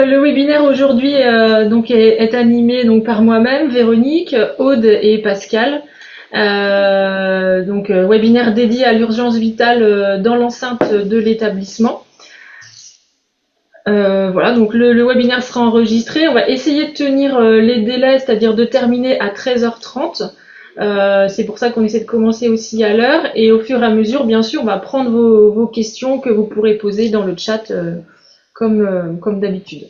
le webinaire aujourd'hui donc est animé donc par moi-même, Véronique, Aude et Pascal. Webinaire dédié à l'urgence vitale dans l'enceinte de l'établissement. Voilà, donc le webinaire sera enregistré. On va essayer de tenir les délais, c'est-à-dire de terminer à 13h30. C'est pour ça qu'on essaie de commencer aussi à l'heure. Et au fur et à mesure, bien sûr, on va prendre vos questions que vous pourrez poser dans le chat comme d'habitude.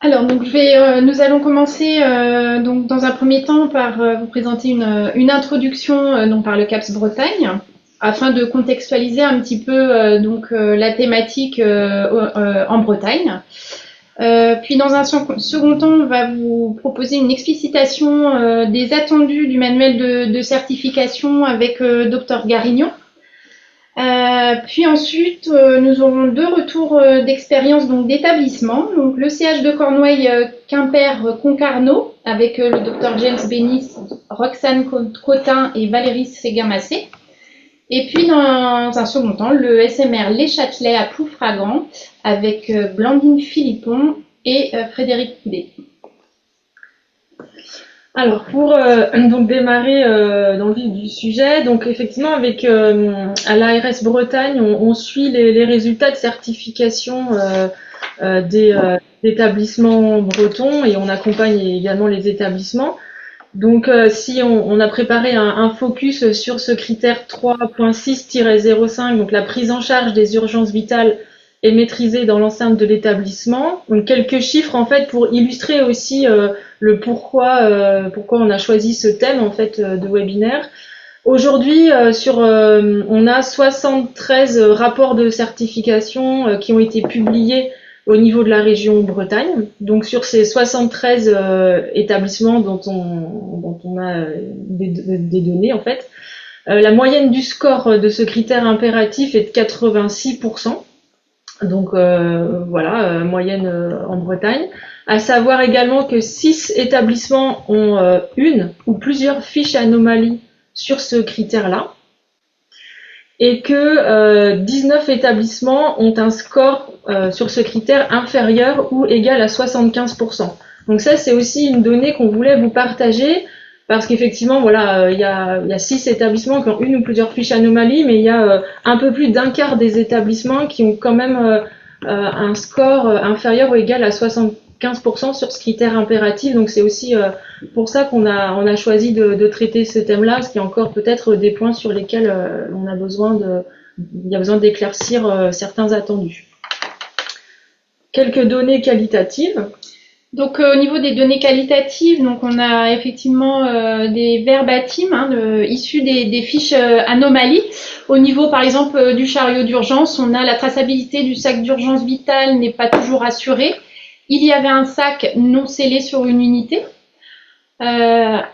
Alors, donc nous allons commencer donc dans un premier temps par vous présenter une introduction donc par le CAPS Bretagne, afin de contextualiser un petit peu la thématique en Bretagne. Puis dans un second temps, on va vous proposer une explicitation des attendus du manuel de certification avec Dr Garignon. Puis ensuite, nous aurons 2 retours d'expérience donc d'établissement. Donc le CH de Cornouailles Quimper Concarneau avec le Dr James Bénis, Roxane Cotin et Valérie Séguin-Massé. Et puis dans un second temps, le SMR Les Châtelets à Ploufragan avec Blandine Philippon et Frédéric Coudet. Alors pour donc démarrer dans le vif du sujet, donc effectivement avec à l'ARS Bretagne, on suit les résultats de certification des établissements bretons et on accompagne également les établissements. Donc si on a préparé un focus sur ce critère 3.6-05, donc la prise en charge des urgences vitales est maîtrisée dans l'enceinte de l'établissement. Donc quelques chiffres en fait pour illustrer aussi le pourquoi on a choisi ce thème en fait de webinaire. Aujourd'hui on a 73 rapports de certification qui ont été publiés au niveau de la région Bretagne. Donc sur ces 73 établissements dont on a des données en fait, la moyenne du score de ce critère impératif est de 86%. Donc voilà, moyenne en Bretagne. À savoir également que 6 établissements ont une ou plusieurs fiches anomalies sur ce critère-là. Et que 19 établissements ont un score sur ce critère inférieur ou égal à 75%. Donc ça, c'est aussi une donnée qu'on voulait vous partager, parce qu'effectivement, voilà, il y a 6 établissements qui ont une ou plusieurs fiches anomalies, mais il y a un peu plus d'un quart des établissements qui ont quand même un score inférieur ou égal à 75% sur ce critère impératif. Donc c'est aussi pour ça qu'on a choisi de traiter ce thème-là, parce qu'il y a encore peut-être des points sur lesquels il y a besoin d'éclaircir certains attendus. Quelques données qualitatives. Donc au niveau des données qualitatives, donc on a effectivement des verbatims issus des fiches anomalies. Au niveau par exemple du chariot d'urgence, on a la traçabilité du sac d'urgence vitale n'est pas toujours assurée. Il y avait un sac non scellé sur une unité.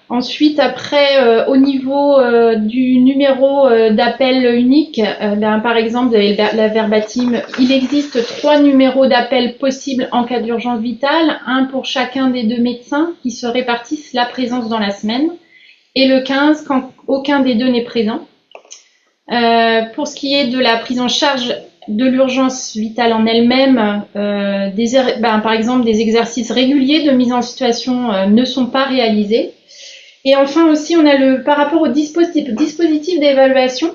Ensuite, après, au niveau du numéro d'appel unique, par exemple, vous avez la verbatim, il existe 3 numéros d'appel possibles en cas d'urgence vitale, un pour chacun des 2 médecins qui se répartissent la présence dans la semaine, et le 15 quand aucun des 2 n'est présent. Pour ce qui est de la prise en charge de l'urgence vitale en elle-même, par exemple des exercices réguliers de mise en situation ne sont pas réalisés. Et enfin aussi, on a par rapport au dispositif d'évaluation,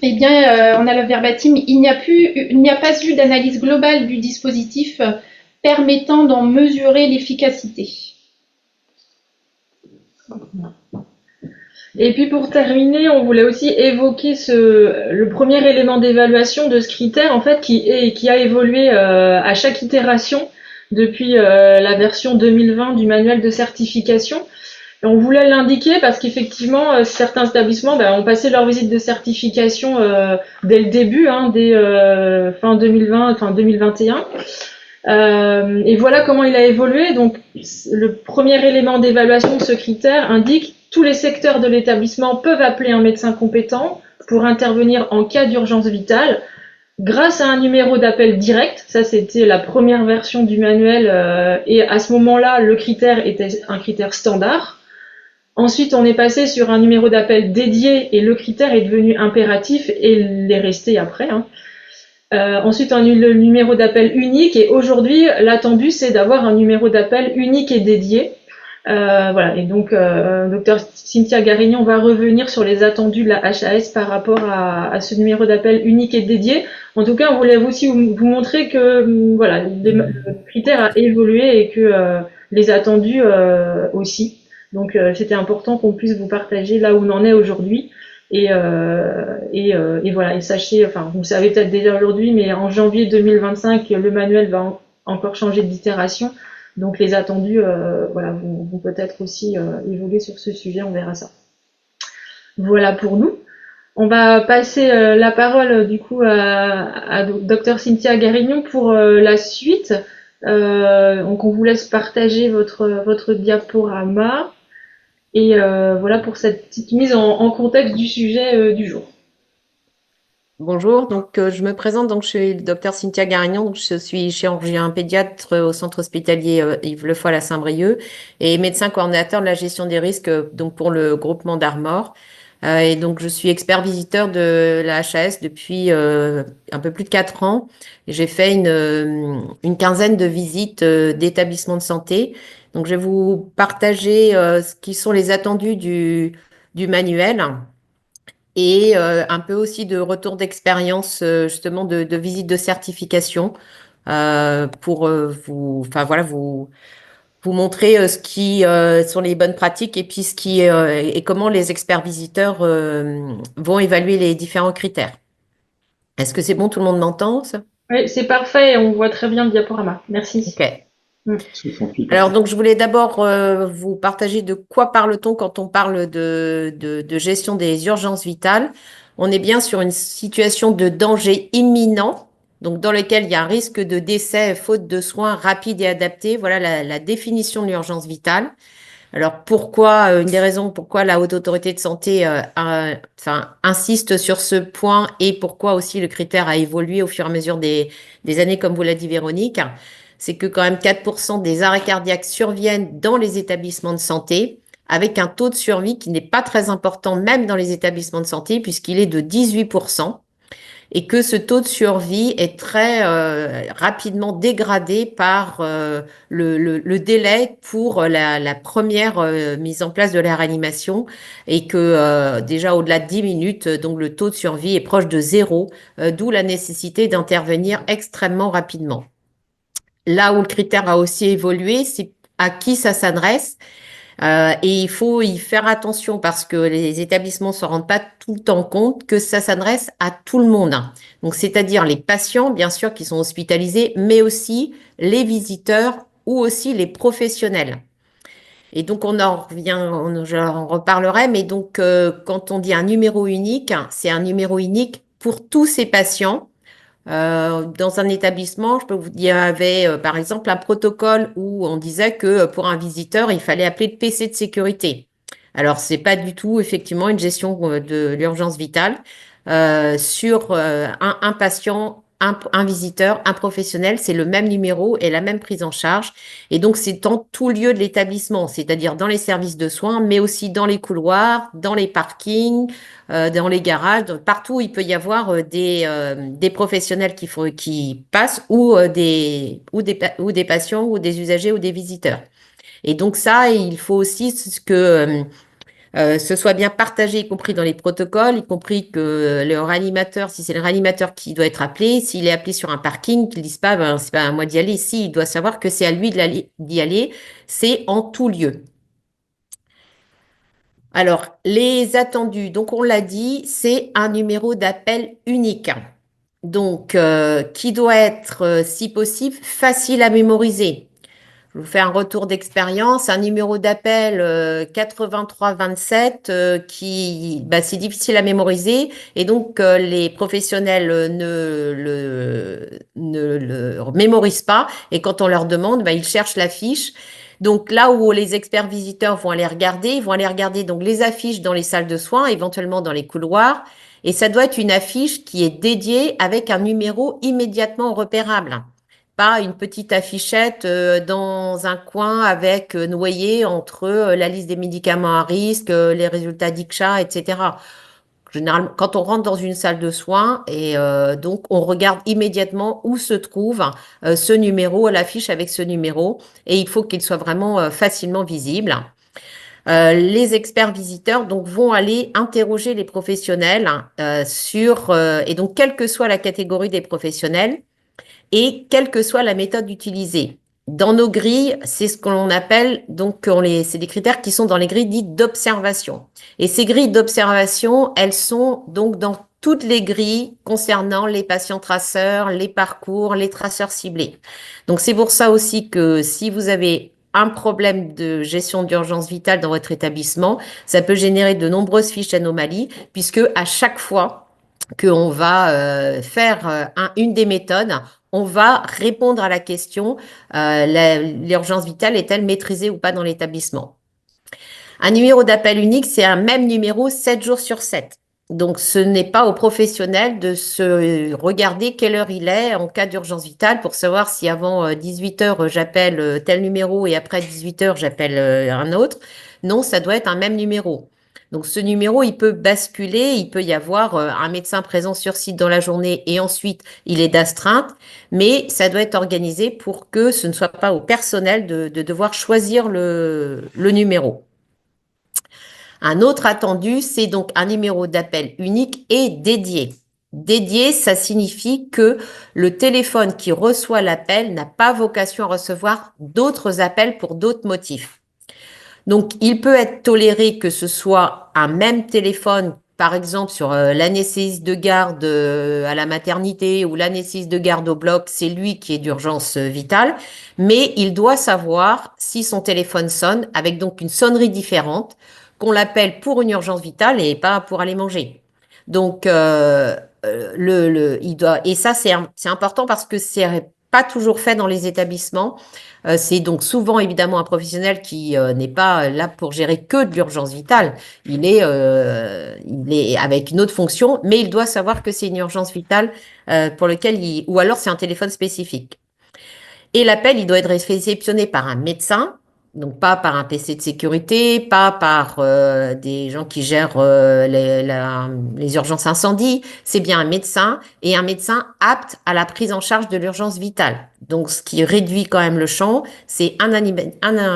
eh bien, on a le verbatim, il n'y a pas eu d'analyse globale du dispositif permettant d'en mesurer l'efficacité. Et puis pour terminer, on voulait aussi évoquer le premier élément d'évaluation de ce critère en fait qui a évolué à chaque itération depuis la version 2020 du manuel de certification. Et on voulait l'indiquer parce qu'effectivement certains établissements ont passé leur visite de certification dès le début, dès fin 2020, fin 2021. Et voilà comment il a évolué. Donc le premier élément d'évaluation de ce critère indique: tous les secteurs de l'établissement peuvent appeler un médecin compétent pour intervenir en cas d'urgence vitale grâce à un numéro d'appel direct. Ça, c'était la première version du manuel et à ce moment-là, le critère était un critère standard. Ensuite, on est passé sur un numéro d'appel dédié et le critère est devenu impératif et l'est resté après, hein. Ensuite, on a eu le numéro d'appel unique et aujourd'hui, l'attendu, c'est d'avoir un numéro d'appel unique et dédié. Voilà. Et donc, docteur Cynthia Garignon va revenir sur les attendus de la HAS par rapport à ce numéro d'appel unique et dédié. En tout cas, on voulait aussi vous montrer que voilà, le critère a évolué et que les attendus aussi. Donc, c'était important qu'on puisse vous partager là où on en est aujourd'hui. Et voilà. Et sachez, enfin, vous savez peut-être déjà aujourd'hui, mais en janvier 2025, le manuel va encore changer d'itération. Donc les attendus voilà, vont peut-être aussi évoluer sur ce sujet, on verra ça. Voilà pour nous. On va passer la parole du coup à Dr Cynthia Garignon pour la suite. Donc on vous laisse partager votre diaporama et voilà pour cette petite mise en contexte du sujet du jour. Bonjour, donc je me présente, donc je suis le docteur Cynthia Garignon, donc je suis chirurgien pédiatre au centre hospitalier Yves Le Foll à Saint-Brieuc et médecin coordinateur de la gestion des risques donc pour le groupement d'Armor. Et donc je suis expert visiteur de la HAS depuis un peu plus de 4 ans. J'ai fait une quinzaine de visites d'établissements de santé. Donc je vais vous partager ce qui sont les attendus du manuel et un peu aussi de retour d'expérience justement de visite de certification pour enfin voilà vous montrer ce qui sont les bonnes pratiques et puis ce qui et comment les experts visiteurs vont évaluer les différents critères. Est-ce que c'est bon, tout le monde m'entend ça? Oui, c'est parfait, on voit très bien le diaporama. Merci. Ok. Alors, donc, je voulais d'abord vous partager de quoi parle-t-on quand on parle de gestion des urgences vitales. On est bien sur une situation de danger imminent, donc dans lequel il y a un risque de décès faute de soins rapides et adaptés. Voilà la définition de l'urgence vitale. Alors, pourquoi, une des raisons pourquoi la Haute Autorité de Santé insiste sur ce point et pourquoi aussi le critère a évolué au fur et à mesure des années, comme vous l'a dit Véronique, c'est que quand même 4% des arrêts cardiaques surviennent dans les établissements de santé, avec un taux de survie qui n'est pas très important même dans les établissements de santé, puisqu'il est de 18%, et que ce taux de survie est très rapidement dégradé par le délai pour la première mise en place de la réanimation, et que déjà au-delà de 10 minutes, donc le taux de survie est proche de 0, d'où la nécessité d'intervenir extrêmement rapidement. Là où le critère a aussi évolué, c'est à qui ça s'adresse. Et il faut y faire attention parce que les établissements ne se rendent pas tout le temps compte que ça s'adresse à tout le monde. Donc, c'est-à-dire les patients, bien sûr, qui sont hospitalisés, mais aussi les visiteurs ou aussi les professionnels. Et donc, on en revient, j'en reparlerai, mais donc, quand on dit un numéro unique, c'est un numéro unique pour tous ces patients. Dans un établissement, je peux vous dire, il y avait par exemple un protocole où on disait que pour un visiteur, il fallait appeler le PC de sécurité. Alors, c'est pas du tout effectivement une gestion de l'urgence vitale. Sur un patient, un visiteur, un professionnel, c'est le même numéro et la même prise en charge. Et donc, c'est dans tout lieu de l'établissement, c'est-à-dire dans les services de soins, mais aussi dans les couloirs, dans les parkings, dans les garages, partout où il peut y avoir des professionnels qui passent ou des patients ou des usagers ou des visiteurs. Et donc ça, il faut aussi que ce soit bien partagé, y compris dans les protocoles, y compris que le réanimateur, si c'est le réanimateur qui doit être appelé, s'il est appelé sur un parking, qu'il ne dise pas, ben, c'est pas à moi d'y aller. Si, il doit savoir que c'est à lui d'y aller. C'est en tout lieu. Alors, les attendus, donc on l'a dit, c'est un numéro d'appel unique. Donc, qui doit être, si possible, facile à mémoriser. Je vous fais un retour d'expérience, un numéro d'appel 8327 qui, c'est difficile à mémoriser et donc les professionnels ne le mémorisent pas et quand on leur demande, ils cherchent la fiche. Donc là où les experts visiteurs vont aller regarder, ils vont aller regarder donc les affiches dans les salles de soins, éventuellement dans les couloirs, et ça doit être une affiche qui est dédiée avec un numéro immédiatement repérable. pas une petite affichette dans un coin avec noyé entre la liste des médicaments à risque, les résultats d'ICHA, etc. Généralement, quand on rentre dans une salle de soins, et donc on regarde immédiatement où se trouve ce numéro, l'affiche avec ce numéro, et il faut qu'il soit vraiment facilement visible. Les experts visiteurs donc vont aller interroger les professionnels et donc quelle que soit la catégorie des professionnels et quelle que soit la méthode utilisée. Dans nos grilles, c'est ce que l'on appelle, donc c'est des critères qui sont dans les grilles dites d'observation. Et ces grilles d'observation, elles sont donc dans toutes les grilles concernant les patients traceurs, les parcours, les traceurs ciblés. Donc c'est pour ça aussi que si vous avez un problème de gestion d'urgence vitale dans votre établissement, ça peut générer de nombreuses fiches d'anomalies, puisque à chaque fois qu'on va faire une des méthodes, on va répondre à la question, l'urgence vitale est-elle maîtrisée ou pas dans l'établissement? Un numéro d'appel unique, c'est un même numéro 7 jours sur 7. Donc, ce n'est pas aux professionnels de se regarder quelle heure il est en cas d'urgence vitale pour savoir si avant 18 heures, j'appelle tel numéro et après 18 heures, j'appelle un autre. Non, ça doit être un même numéro. Donc, ce numéro, il peut basculer, il peut y avoir un médecin présent sur site dans la journée et ensuite, il est d'astreinte, mais ça doit être organisé pour que ce ne soit pas au personnel de devoir choisir le numéro. Un autre attendu, c'est donc un numéro d'appel unique et dédié. Dédié, ça signifie que le téléphone qui reçoit l'appel n'a pas vocation à recevoir d'autres appels pour d'autres motifs. Donc, il peut être toléré que ce soit un même téléphone, par exemple sur l'anesthésiste de garde à la maternité ou l'anesthésiste de garde au bloc, c'est lui qui est d'urgence vitale, mais il doit savoir si son téléphone sonne avec donc une sonnerie différente, qu'on l'appelle pour une urgence vitale et pas pour aller manger. Donc, et ça, c'est important parce que c'est pas toujours fait dans les établissements. C'est donc souvent évidemment un professionnel qui n'est pas là pour gérer que de l'urgence vitale. Il est avec une autre fonction, mais il doit savoir que c'est une urgence vitale pour lequel ou alors c'est un téléphone spécifique. Et l'appel, il doit être réceptionné par un médecin, donc pas par un PC de sécurité, pas par des gens qui gèrent les urgences incendie. C'est bien un médecin et un médecin apte à la prise en charge de l'urgence vitale. Donc, ce qui réduit quand même le champ, c'est un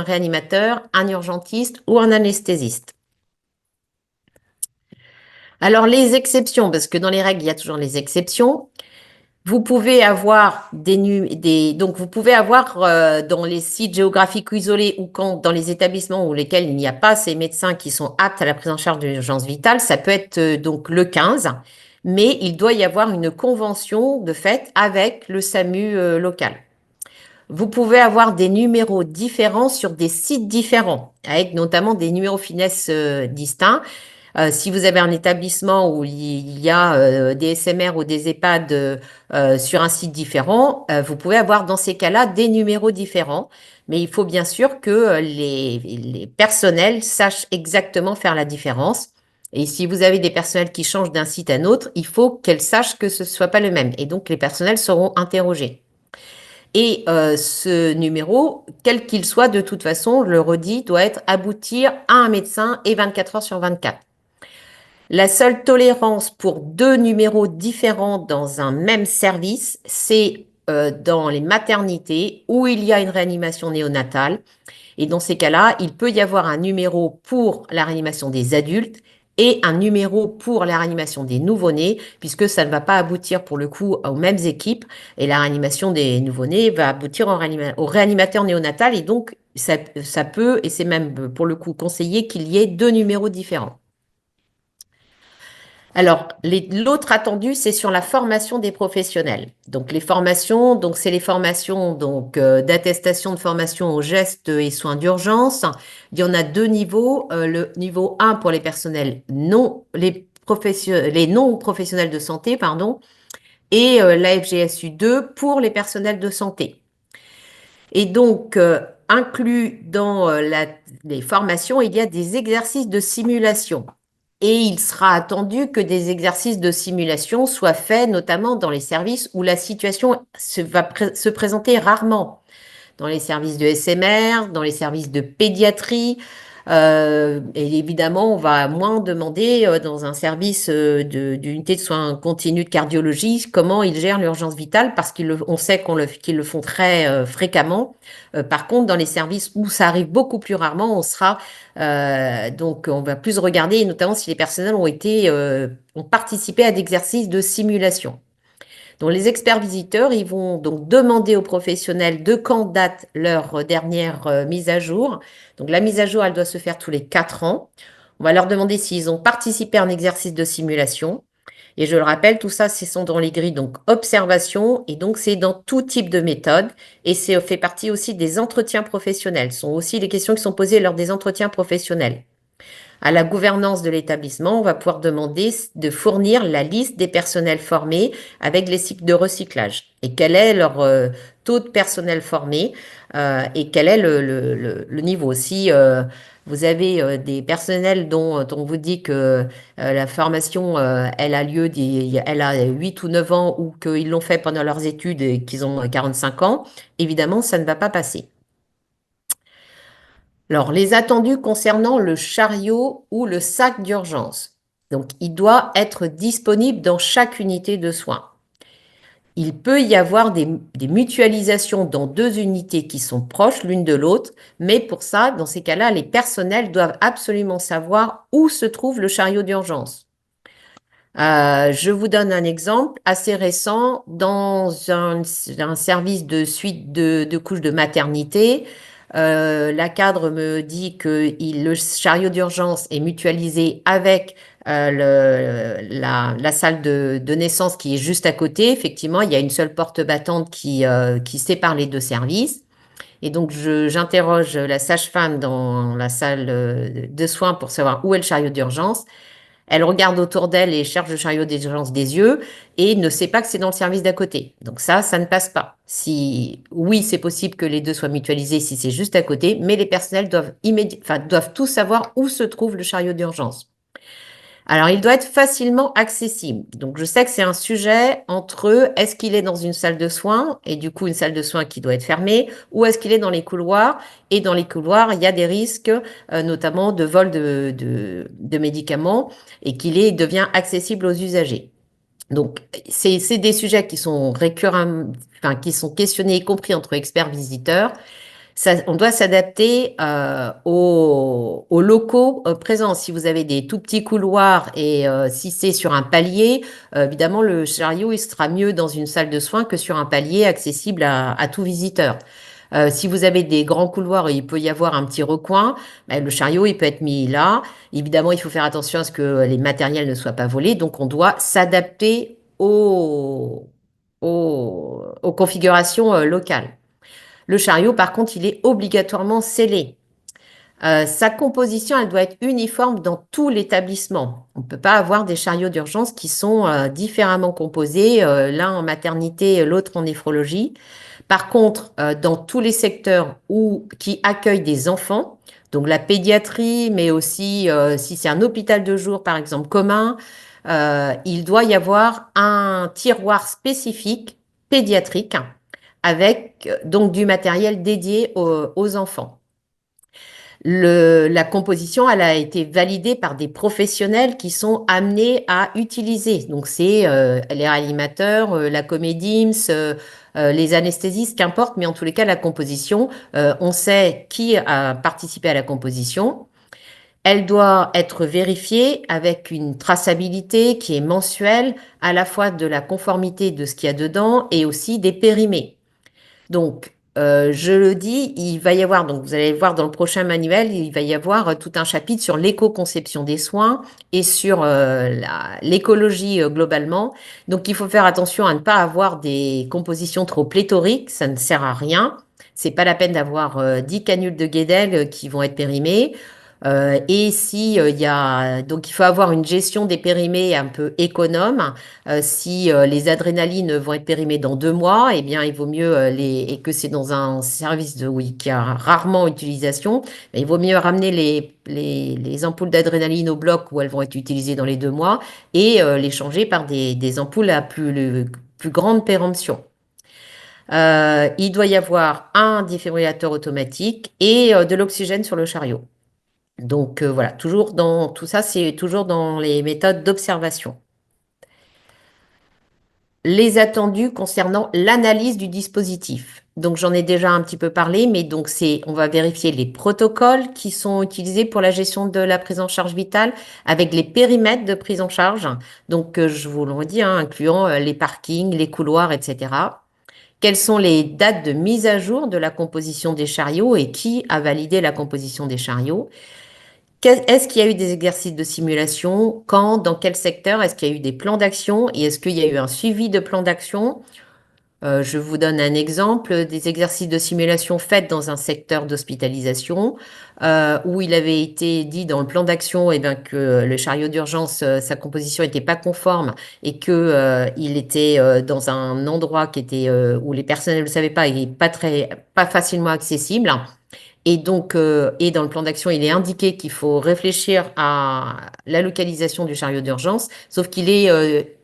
réanimateur, un urgentiste ou un anesthésiste. Alors, les exceptions, parce que dans les règles, il y a toujours les exceptions. Vous pouvez avoir donc vous pouvez avoir dans les sites géographiques isolés ou dans les établissements où lesquels il n'y a pas ces médecins qui sont aptes à la prise en charge de l'urgence vitale, ça peut être donc le 15, mais il doit y avoir une convention de fait avec le SAMU local. Vous pouvez avoir des numéros différents sur des sites différents, avec notamment des numéros finesse distincts. Si vous avez un établissement où il y a des SMR ou des EHPAD sur un site différent, vous pouvez avoir dans ces cas-là des numéros différents. Mais il faut bien sûr que les personnels sachent exactement faire la différence. Et si vous avez des personnels qui changent d'un site à un autre, il faut qu'elles sachent que ce ne soit pas le même. Et donc, les personnels seront interrogés. Et ce numéro, quel qu'il soit, de toute façon, je le redis, doit être aboutir à un médecin et 24 heures sur 24. La seule tolérance pour deux numéros différents dans un même service, c'est dans les maternités où il y a une réanimation néonatale. Et dans ces cas-là, il peut y avoir un numéro pour la réanimation des adultes et un numéro pour la réanimation des nouveau-nés, puisque ça ne va pas aboutir pour le coup aux mêmes équipes. Et la réanimation des nouveau-nés va aboutir au réanimateur néonatal. Et donc, ça peut, et c'est même pour le coup conseillé, qu'il y ait deux numéros différents. Alors, l'autre attendu, c'est sur la formation des professionnels. Donc, les formations, donc c'est les formations d'attestation de formation aux gestes et soins d'urgence. Il y en a deux niveaux. Le niveau 1 pour les personnels les non professionnels de santé, pardon, et la FGSU 2 pour les personnels de santé. Et donc, inclus dans les formations, il y a des exercices de simulation. et il sera attendu que des exercices de simulation soient faits, notamment dans les services où la situation se présenter rarement, dans les services de SMR, dans les services de pédiatrie. Et évidemment, on va moins demander dans un service d'unité de soins continus de cardiologie comment ils gèrent l'urgence vitale parce qu'on sait qu'ils le font très fréquemment. Par contre, dans les services où ça arrive beaucoup plus rarement, donc on va plus regarder, et notamment si les personnels ont participé à des exercices de simulation. Donc, les experts visiteurs, ils vont donc demander aux professionnels de quand date leur dernière mise à jour. Donc, la mise à jour, elle doit se faire tous les 4 ans. On va leur demander s'ils ont participé à un exercice de simulation. Et je le rappelle, tout ça, ce sont dans les grilles, donc observation, et donc c'est dans tout type de méthode. Et c'est fait partie aussi des entretiens professionnels. Ce sont aussi les questions qui sont posées lors des entretiens professionnels. À la gouvernance de l'établissement, on va pouvoir demander de fournir la liste des personnels formés avec les cycles de recyclage et quel est leur taux de personnel formé et quel est le niveau. Si vous avez des personnels dont on vous dit que la formation elle a lieu, elle a 8 ou 9 ans ou qu'ils l'ont fait pendant leurs études et qu'ils ont 45 ans, évidemment, ça ne va pas passer. Alors, les attendus concernant le chariot ou le sac d'urgence. Donc, il doit être disponible dans chaque unité de soins. Il peut y avoir des mutualisations dans 2 unités qui sont proches l'une de l'autre, mais pour ça, dans ces cas-là, les personnels doivent absolument savoir où se trouve le chariot d'urgence. Je vous donne un exemple assez récent. Dans un service de suite de couches de maternité, la cadre me dit que le chariot d'urgence est mutualisé avec la salle de naissance qui est juste à côté. Effectivement, il y a une seule porte battante qui sépare les 2 services. Et donc, j'interroge la sage-femme dans la salle de soins pour savoir où est le chariot d'urgence. Elle regarde autour d'elle et cherche le chariot d'urgence des yeux et ne sait pas que c'est dans le service d'à côté. Donc ça ne passe pas. Oui, c'est possible que les 2 soient mutualisés si c'est juste à côté, mais les personnels doivent tous savoir où se trouve le chariot d'urgence. Alors, il doit être facilement accessible. Donc, je sais que c'est un sujet entre est-ce qu'il est dans une salle de soins et du coup une salle de soins qui doit être fermée ou est-ce qu'il est dans les couloirs et dans les couloirs, il y a des risques notamment de vol de médicaments et devient accessible aux usagers. Donc, c'est des sujets qui sont récurrents, enfin, qui sont questionnés, y compris entre experts visiteurs. On doit s'adapter aux locaux présents. Si vous avez des tout petits couloirs et si c'est sur un palier, évidemment, le chariot il sera mieux dans une salle de soins que sur un palier accessible à tout visiteur. Si vous avez des grands couloirs et il peut y avoir un petit recoin, le chariot il peut être mis là. Évidemment, il faut faire attention à ce que les matériels ne soient pas volés. Donc, on doit s'adapter aux configurations locales. Le chariot, par contre, il est obligatoirement scellé. Sa composition, elle doit être uniforme dans tout l'établissement. On ne peut pas avoir des chariots d'urgence qui sont différemment composés, l'un en maternité, l'autre en néphrologie. Par contre, dans tous les secteurs qui accueillent des enfants, donc la pédiatrie, mais aussi si c'est un hôpital de jour, par exemple, commun, il doit y avoir un tiroir spécifique pédiatrique avec donc du matériel dédié aux enfants. La composition, elle a été validée par des professionnels qui sont amenés à utiliser. Donc, c'est les réanimateurs, la comédims, les anesthésistes, qu'importe, mais en tous les cas, la composition, on sait qui a participé à la composition. Elle doit être vérifiée avec une traçabilité qui est mensuelle, à la fois de la conformité de ce qu'il y a dedans et aussi des périmés. Donc, je le dis, il va y avoir, donc vous allez voir dans le prochain manuel, il va y avoir tout un chapitre sur l'éco-conception des soins et sur l'écologie globalement. Donc, il faut faire attention à ne pas avoir des compositions trop pléthoriques, ça ne sert à rien. C'est pas la peine d'avoir 10 canules de Guédel qui vont être périmées. Et si donc il faut avoir une gestion des périmés un peu économe. Si les adrénalines vont être périmées dans 2 mois, eh bien il vaut mieux et que c'est dans un service oui, qui a rarement utilisation, il vaut mieux ramener les ampoules d'adrénaline au bloc où elles vont être utilisées dans les 2 mois et les changer par des ampoules à plus grande péremption. Il doit y avoir un défibrillateur automatique et de l'oxygène sur le chariot. Donc voilà, tout ça, c'est toujours dans les méthodes d'observation. Les attendus concernant l'analyse du dispositif. Donc j'en ai déjà un petit peu parlé, mais donc on va vérifier les protocoles qui sont utilisés pour la gestion de la prise en charge vitale avec les périmètres de prise en charge. Donc je vous le redis, incluant les parkings, les couloirs, etc. Quelles sont les dates de mise à jour de la composition des chariots et qui a validé la composition des chariots? Est-ce qu'il y a eu des exercices de simulation? Quand? Dans quel secteur? Est-ce qu'il y a eu des plans d'action? Et est-ce qu'il y a eu un suivi de plans d'action? Je vous donne un exemple des exercices de simulation faits dans un secteur d'hospitalisation où il avait été dit dans le plan d'action que le chariot d'urgence, sa composition n'était pas conforme et que il était dans un endroit qui était où les personnels ne le savaient pas et pas facilement accessible. Et donc, et dans le plan d'action, il est indiqué qu'il faut réfléchir à la localisation du chariot d'urgence, sauf il est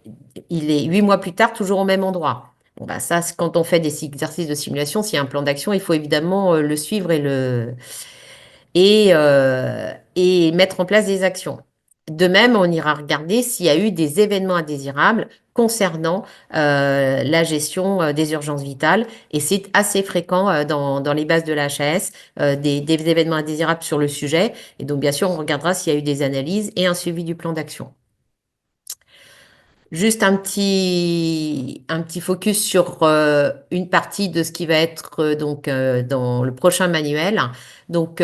8 mois plus tard toujours au même endroit. Bon, bah ça, quand on fait des exercices de simulation, s'il y a un plan d'action, il faut évidemment le suivre et mettre en place des actions. De même, on ira regarder s'il y a eu des événements indésirables concernant la gestion des urgences vitales. Et c'est assez fréquent dans les bases de la HAS, des événements indésirables sur le sujet. Et donc, bien sûr, on regardera s'il y a eu des analyses et un suivi du plan d'action. Juste un petit focus sur une partie de ce qui va être dans le prochain manuel. Donc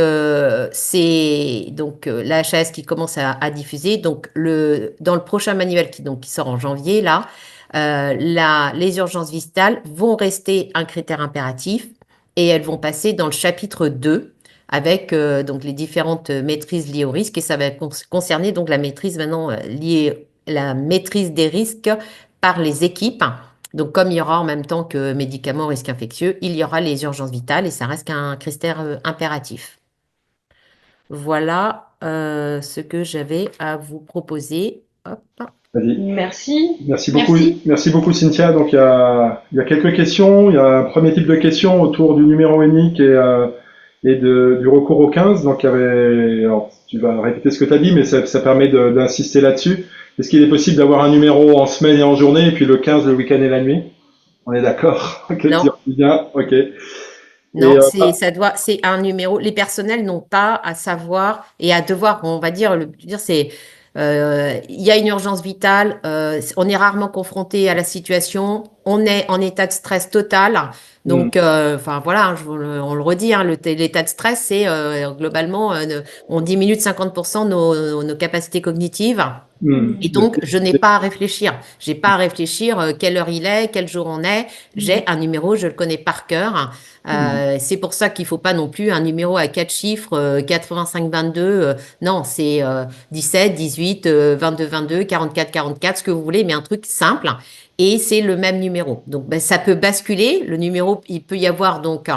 c'est la HAS qui commence à diffuser. Donc dans le prochain manuel qui sort en janvier là, les urgences vitales vont rester un critère impératif et elles vont passer dans le chapitre 2 avec donc les différentes maîtrises liées au risque et ça va concerner donc la maîtrise maintenant liée la maîtrise des risques par les équipes. Donc, comme il y aura en même temps que médicaments risques infectieux, il y aura les urgences vitales et ça reste un critère impératif. Voilà ce que j'avais à vous proposer. Hop. Merci. Merci beaucoup Cynthia. Donc il y a quelques questions. Il y a un premier type de questions autour du numéro unique et du recours au 15. Donc alors, tu vas répéter ce que tu as dit, mais ça permet d'insister là-dessus. Est-ce qu'il est possible d'avoir un numéro en semaine et en journée et puis le 15 le week-end et la nuit? On est d'accord? Okay, non. Bien, ok. Non, c'est un numéro. Les personnels n'ont pas à savoir et à devoir, on va dire, il y a une urgence vitale, on est rarement confronté à la situation, on est en état de stress total. Donc, enfin voilà, on le redit, l'état de stress, c'est globalement, on diminue de 50% nos capacités cognitives. Et donc, je n'ai pas à réfléchir. J'ai pas à réfléchir quelle heure il est, quel jour on est. J'ai un numéro, je le connais par cœur. C'est pour ça qu'il faut pas non plus un numéro à 4 chiffres, 85-22. Non, c'est 17, 18, 22, 22, 44, 44, ce que vous voulez, mais un truc simple. Et c'est le même numéro. Donc, ça peut basculer. Le numéro, il peut y avoir donc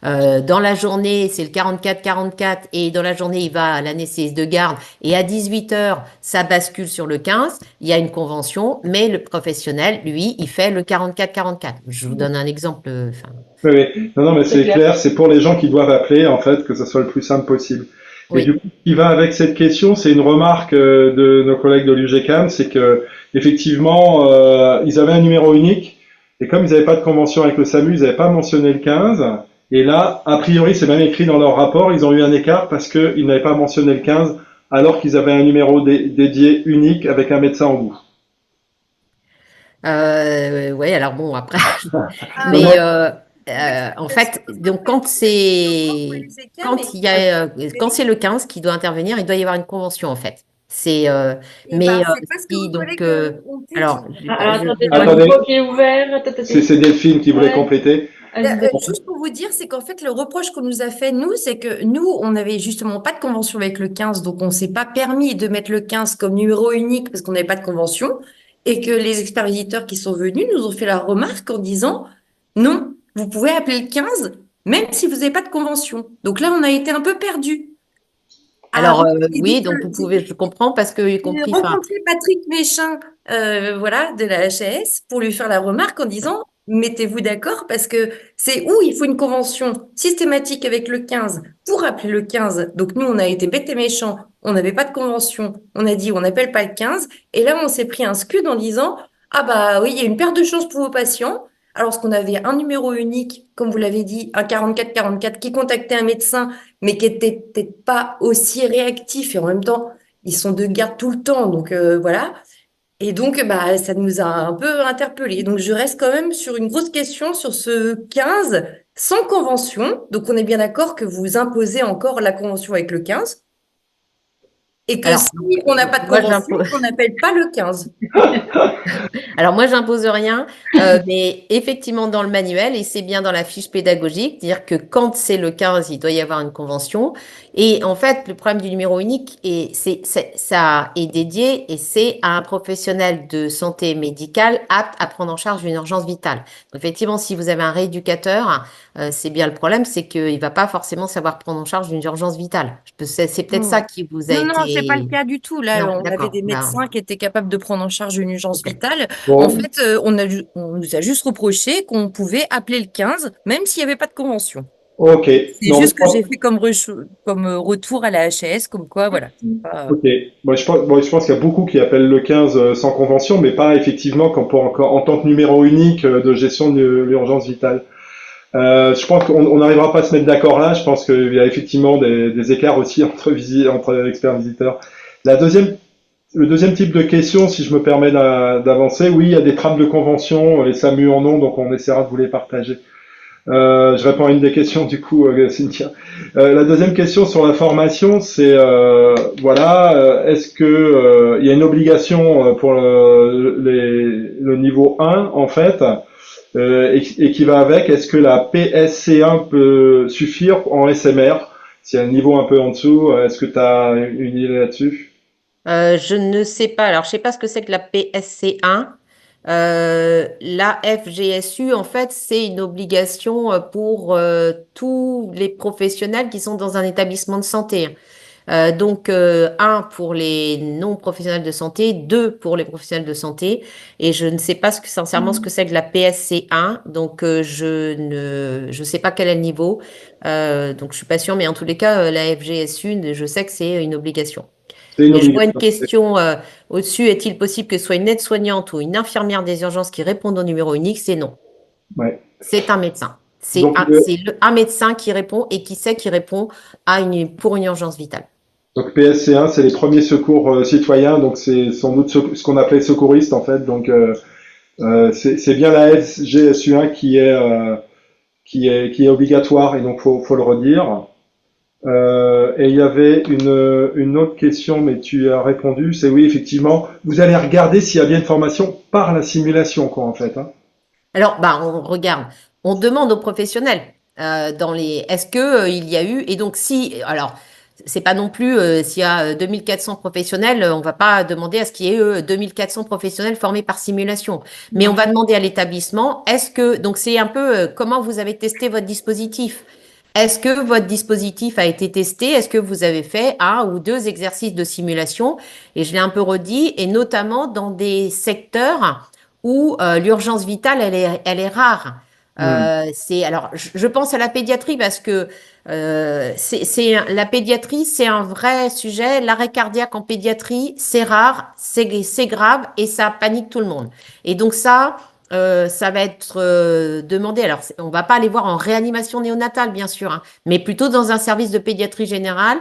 dans la journée, c'est le 44-44 et dans la journée, il va à la nécessité de garde et à 18h, ça bascule sur le 15. Il y a une convention, mais le professionnel, lui, il fait le 44-44. Je vous donne un exemple. Oui. Non, mais c'est clair. C'est pour les gens qui doivent appeler, en fait, que ce soit le plus simple possible. Oui. Et du coup, ce qui va avec cette question, c'est une remarque de nos collègues de l'UGCAM, c'est que effectivement, ils avaient un numéro unique et comme ils n'avaient pas de convention avec le SAMU, ils n'avaient pas mentionné le 15. Et là, a priori, c'est même écrit dans leur rapport, ils ont eu un écart parce qu'ils n'avaient pas mentionné le 15 alors qu'ils avaient un numéro dédié unique avec un médecin en bout. Oui, alors bon, après, mais en fait, donc quand c'est le 15 qui doit intervenir, il doit y avoir une convention en fait. C'est attendez, le micro qui est ouvert. C'est Delphine qui voulait compléter. Juste pour vous dire, c'est qu'en fait, le reproche qu'on nous a fait, nous, c'est que nous, on n'avait justement pas de convention avec le 15, donc on s'est pas permis de mettre le 15 comme numéro unique parce qu'on n'avait pas de convention, et que les experts visiteurs qui sont venus nous ont fait la remarque en disant, non, vous pouvez appeler le 15 même si vous n'avez pas de convention. Donc là, on a été un peu perdus. Alors, oui, donc vous pouvez, je comprends, parce que, y compris, J'ai rencontré Patrick Méchin, voilà, de la HAS, pour lui faire la remarque en disant, mettez-vous d'accord, parce que c'est où il faut une convention systématique avec le 15 pour appeler le 15. Donc nous, on a été bêtes et méchants, on n'avait pas de convention, on a dit, on n'appelle pas le 15, et là, on s'est pris un scud en disant, ah bah oui, il y a une perte de chance pour vos patients, alors qu'on avait un numéro unique, comme vous l'avez dit, un 44-44, qui contactait un médecin mais qui était peut-être pas aussi réactif et en même temps, ils sont de garde tout le temps. Donc voilà. Et donc, bah, ça nous a un peu interpellés. Donc, je reste quand même sur une grosse question sur ce 15 sans convention. Donc, on est bien d'accord que vous imposez encore la convention avec le 15 et que si on n'a pas de convention, on n'appelle pas le 15. Alors moi, j'impose rien, mais effectivement dans le manuel, et c'est bien dans la fiche pédagogique, dire que quand c'est le 15, il doit y avoir une convention. Et en fait, le problème du numéro unique, ça est dédié et c'est à un professionnel de santé médicale apte à prendre en charge une urgence vitale. Donc effectivement, si vous avez un rééducateur, c'est bien le problème, c'est qu'il va pas forcément savoir prendre en charge une urgence vitale. C'est peut-être ça qui vous a été... Non, c'est pas le cas du tout. Là, Non, on avait des médecins qui étaient capables de prendre en charge une urgence vitale. Bon. En fait, on nous a juste reproché qu'on pouvait appeler le 15, même s'il n'y avait pas de convention. Ok. C'est juste que j'ai fait comme retour à la HAS, comme quoi, voilà. Ok. Moi, je pense qu'il y a beaucoup qui appellent le 15 sans convention, mais pas effectivement en tant que numéro unique de gestion de l'urgence vitale. Je pense qu'on n'arrivera pas à se mettre d'accord là. Je pense qu'il y a effectivement des écarts aussi entre experts visiteurs. Le deuxième type de question, si je me permets d'avancer, oui, il y a des trames de convention, les SAMU en ont, donc on essaiera de vous les partager. Je réponds à une des questions du coup, Cynthia. La deuxième question sur la formation, c'est est-ce que il y a une obligation pour le niveau 1 en fait, et qui va avec, est-ce que la PSC1 peut suffire en SMR? S'il y a un niveau un peu en dessous, est-ce que tu as une idée là-dessus? Je ne sais pas. Alors, je sais pas ce que c'est que la PSC1. La FGSU, en fait, c'est une obligation pour tous les professionnels qui sont dans un établissement de santé. Donc, un pour les non-professionnels de santé, deux pour les professionnels de santé. Et je ne sais pas sincèrement ce que c'est que la PSC1. Donc, je sais pas quel est le niveau. Donc, je suis pas sûre, mais en tous les cas, la FGSU, je sais que c'est une obligation. Et je vois une question au-dessus. Est-il possible que ce soit une aide-soignante ou une infirmière des urgences qui répondent au numéro unique? C'est non. Ouais. C'est un médecin. C'est un médecin qui répond et qui sait qu'il répond pour une urgence vitale. Donc PSC1, c'est les premiers secours citoyens. Donc c'est sans doute ce qu'on appelait secouriste en fait. Donc c'est bien la FGSU1 qui est obligatoire et donc faut le redire. Et il y avait une autre question, mais tu as répondu, c'est oui, effectivement, vous allez regarder s'il y a bien une formation par la simulation, quoi, en fait. Hein. Alors, on regarde, on demande aux professionnels est-ce que il y a eu, et donc alors, c'est pas non plus s'il y a 2400 professionnels, on va pas demander à ce qu'il y ait 2400 professionnels formés par simulation, mais on va demander à l'établissement, donc c'est un peu comment vous avez testé votre dispositif. Est-ce que votre dispositif a été testé? Est-ce que vous avez fait 1 ou 2 exercices de simulation? Et je l'ai un peu redit, et notamment dans des secteurs où l'urgence vitale, elle est rare. Alors, je pense à la pédiatrie parce que la pédiatrie, c'est un vrai sujet. L'arrêt cardiaque en pédiatrie, c'est rare, c'est grave et ça panique tout le monde. Et donc ça va être demandé. Alors, on va pas aller voir en réanimation néonatale, bien sûr, hein, mais plutôt dans un service de pédiatrie générale.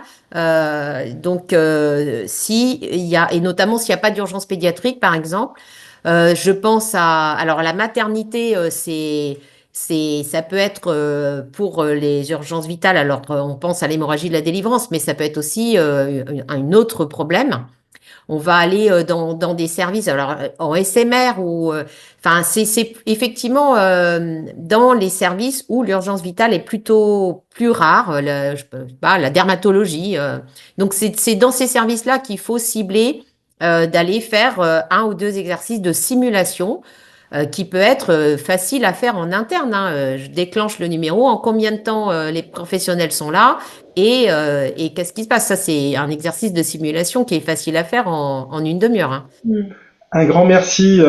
Donc, et notamment s'il n'y a pas d'urgence pédiatrique, par exemple, je pense alors la maternité, ça peut être pour les urgences vitales. Alors, on pense à l'hémorragie de la délivrance, mais ça peut être aussi un autre problème. On va aller dans des services, alors en SMR ou, enfin, c'est effectivement dans les services où l'urgence vitale est plutôt plus rare, je sais pas, la dermatologie. Donc, c'est dans ces services-là qu'il faut cibler, d'aller faire un ou deux exercices de simulation qui peut être facile à faire en interne, hein. Je déclenche le numéro, en combien de temps les professionnels sont là et qu'est-ce qui se passe? Ça, c'est un exercice de simulation qui est facile à faire en une demi-heure, hein. Un grand merci,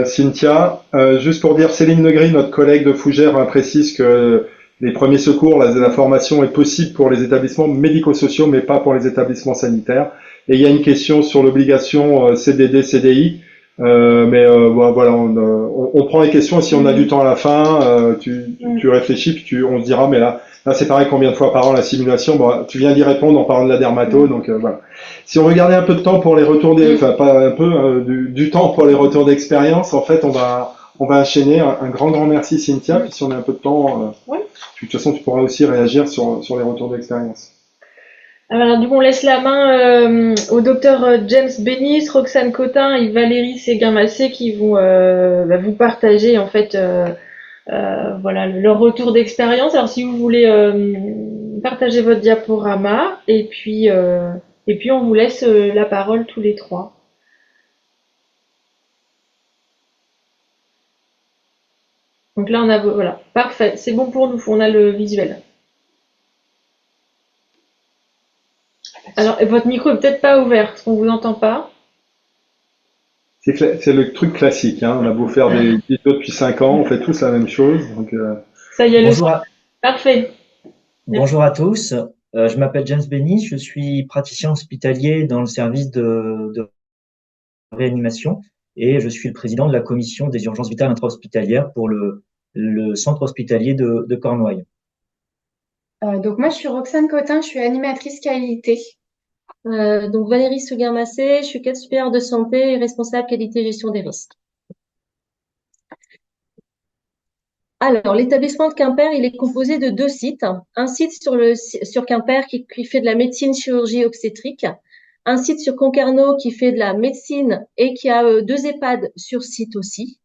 Cynthia. Juste pour dire, Céline Negri, notre collègue de Fougères, précise que les premiers secours, la formation est possible pour les établissements médico-sociaux, mais pas pour les établissements sanitaires. Et il y a une question sur l'obligation CDD, CDI. Voilà, on prend les questions et si on a du temps à la fin, tu réfléchis, puis on se dira, mais là c'est pareil, combien de fois par an la simulation? Bon, tu viens d'y répondre en parlant de la dermato, donc voilà. Si on regardait un peu de temps pour les retours enfin pas un peu, du temps pour les retours d'expérience, en fait, on va enchaîner. Un grand merci Cynthia, puis si on a un peu de temps, de toute façon tu pourras aussi réagir sur les retours d'expérience. Alors, du coup, on laisse la main au docteur James Bennis, Roxane Cotin et Valérie Séguin-Massé qui vont vous partager en fait voilà leur retour d'expérience. Alors, si vous voulez partager votre diaporama et puis on vous laisse la parole tous les trois. Donc là, on a voilà, parfait, c'est bon pour nous, on a le visuel. Alors, votre micro est peut-être pas ouvert, parce qu'on vous entend pas. C'est le truc classique, hein. On a beau faire des vidéos depuis 5 ans, on fait tous la même chose. Donc, ça y est, parfait. Bonjour à tous, je m'appelle James Benny, je suis praticien hospitalier dans le service de réanimation et je suis le président de la commission des urgences vitales intra-hospitalières pour le centre hospitalier de Cornouailles. Donc moi je suis Roxane Cotin, je suis animatrice qualité. Donc Valérie Séguin-Massé, je suis cadre supérieur de santé et responsable qualité et gestion des risques. Alors, l'établissement de Quimper, il est composé de 2 sites. Un site sur Quimper qui fait de la médecine chirurgie obstétrique. Un site sur Concarneau qui fait de la médecine et qui a 2 EHPAD sur site aussi.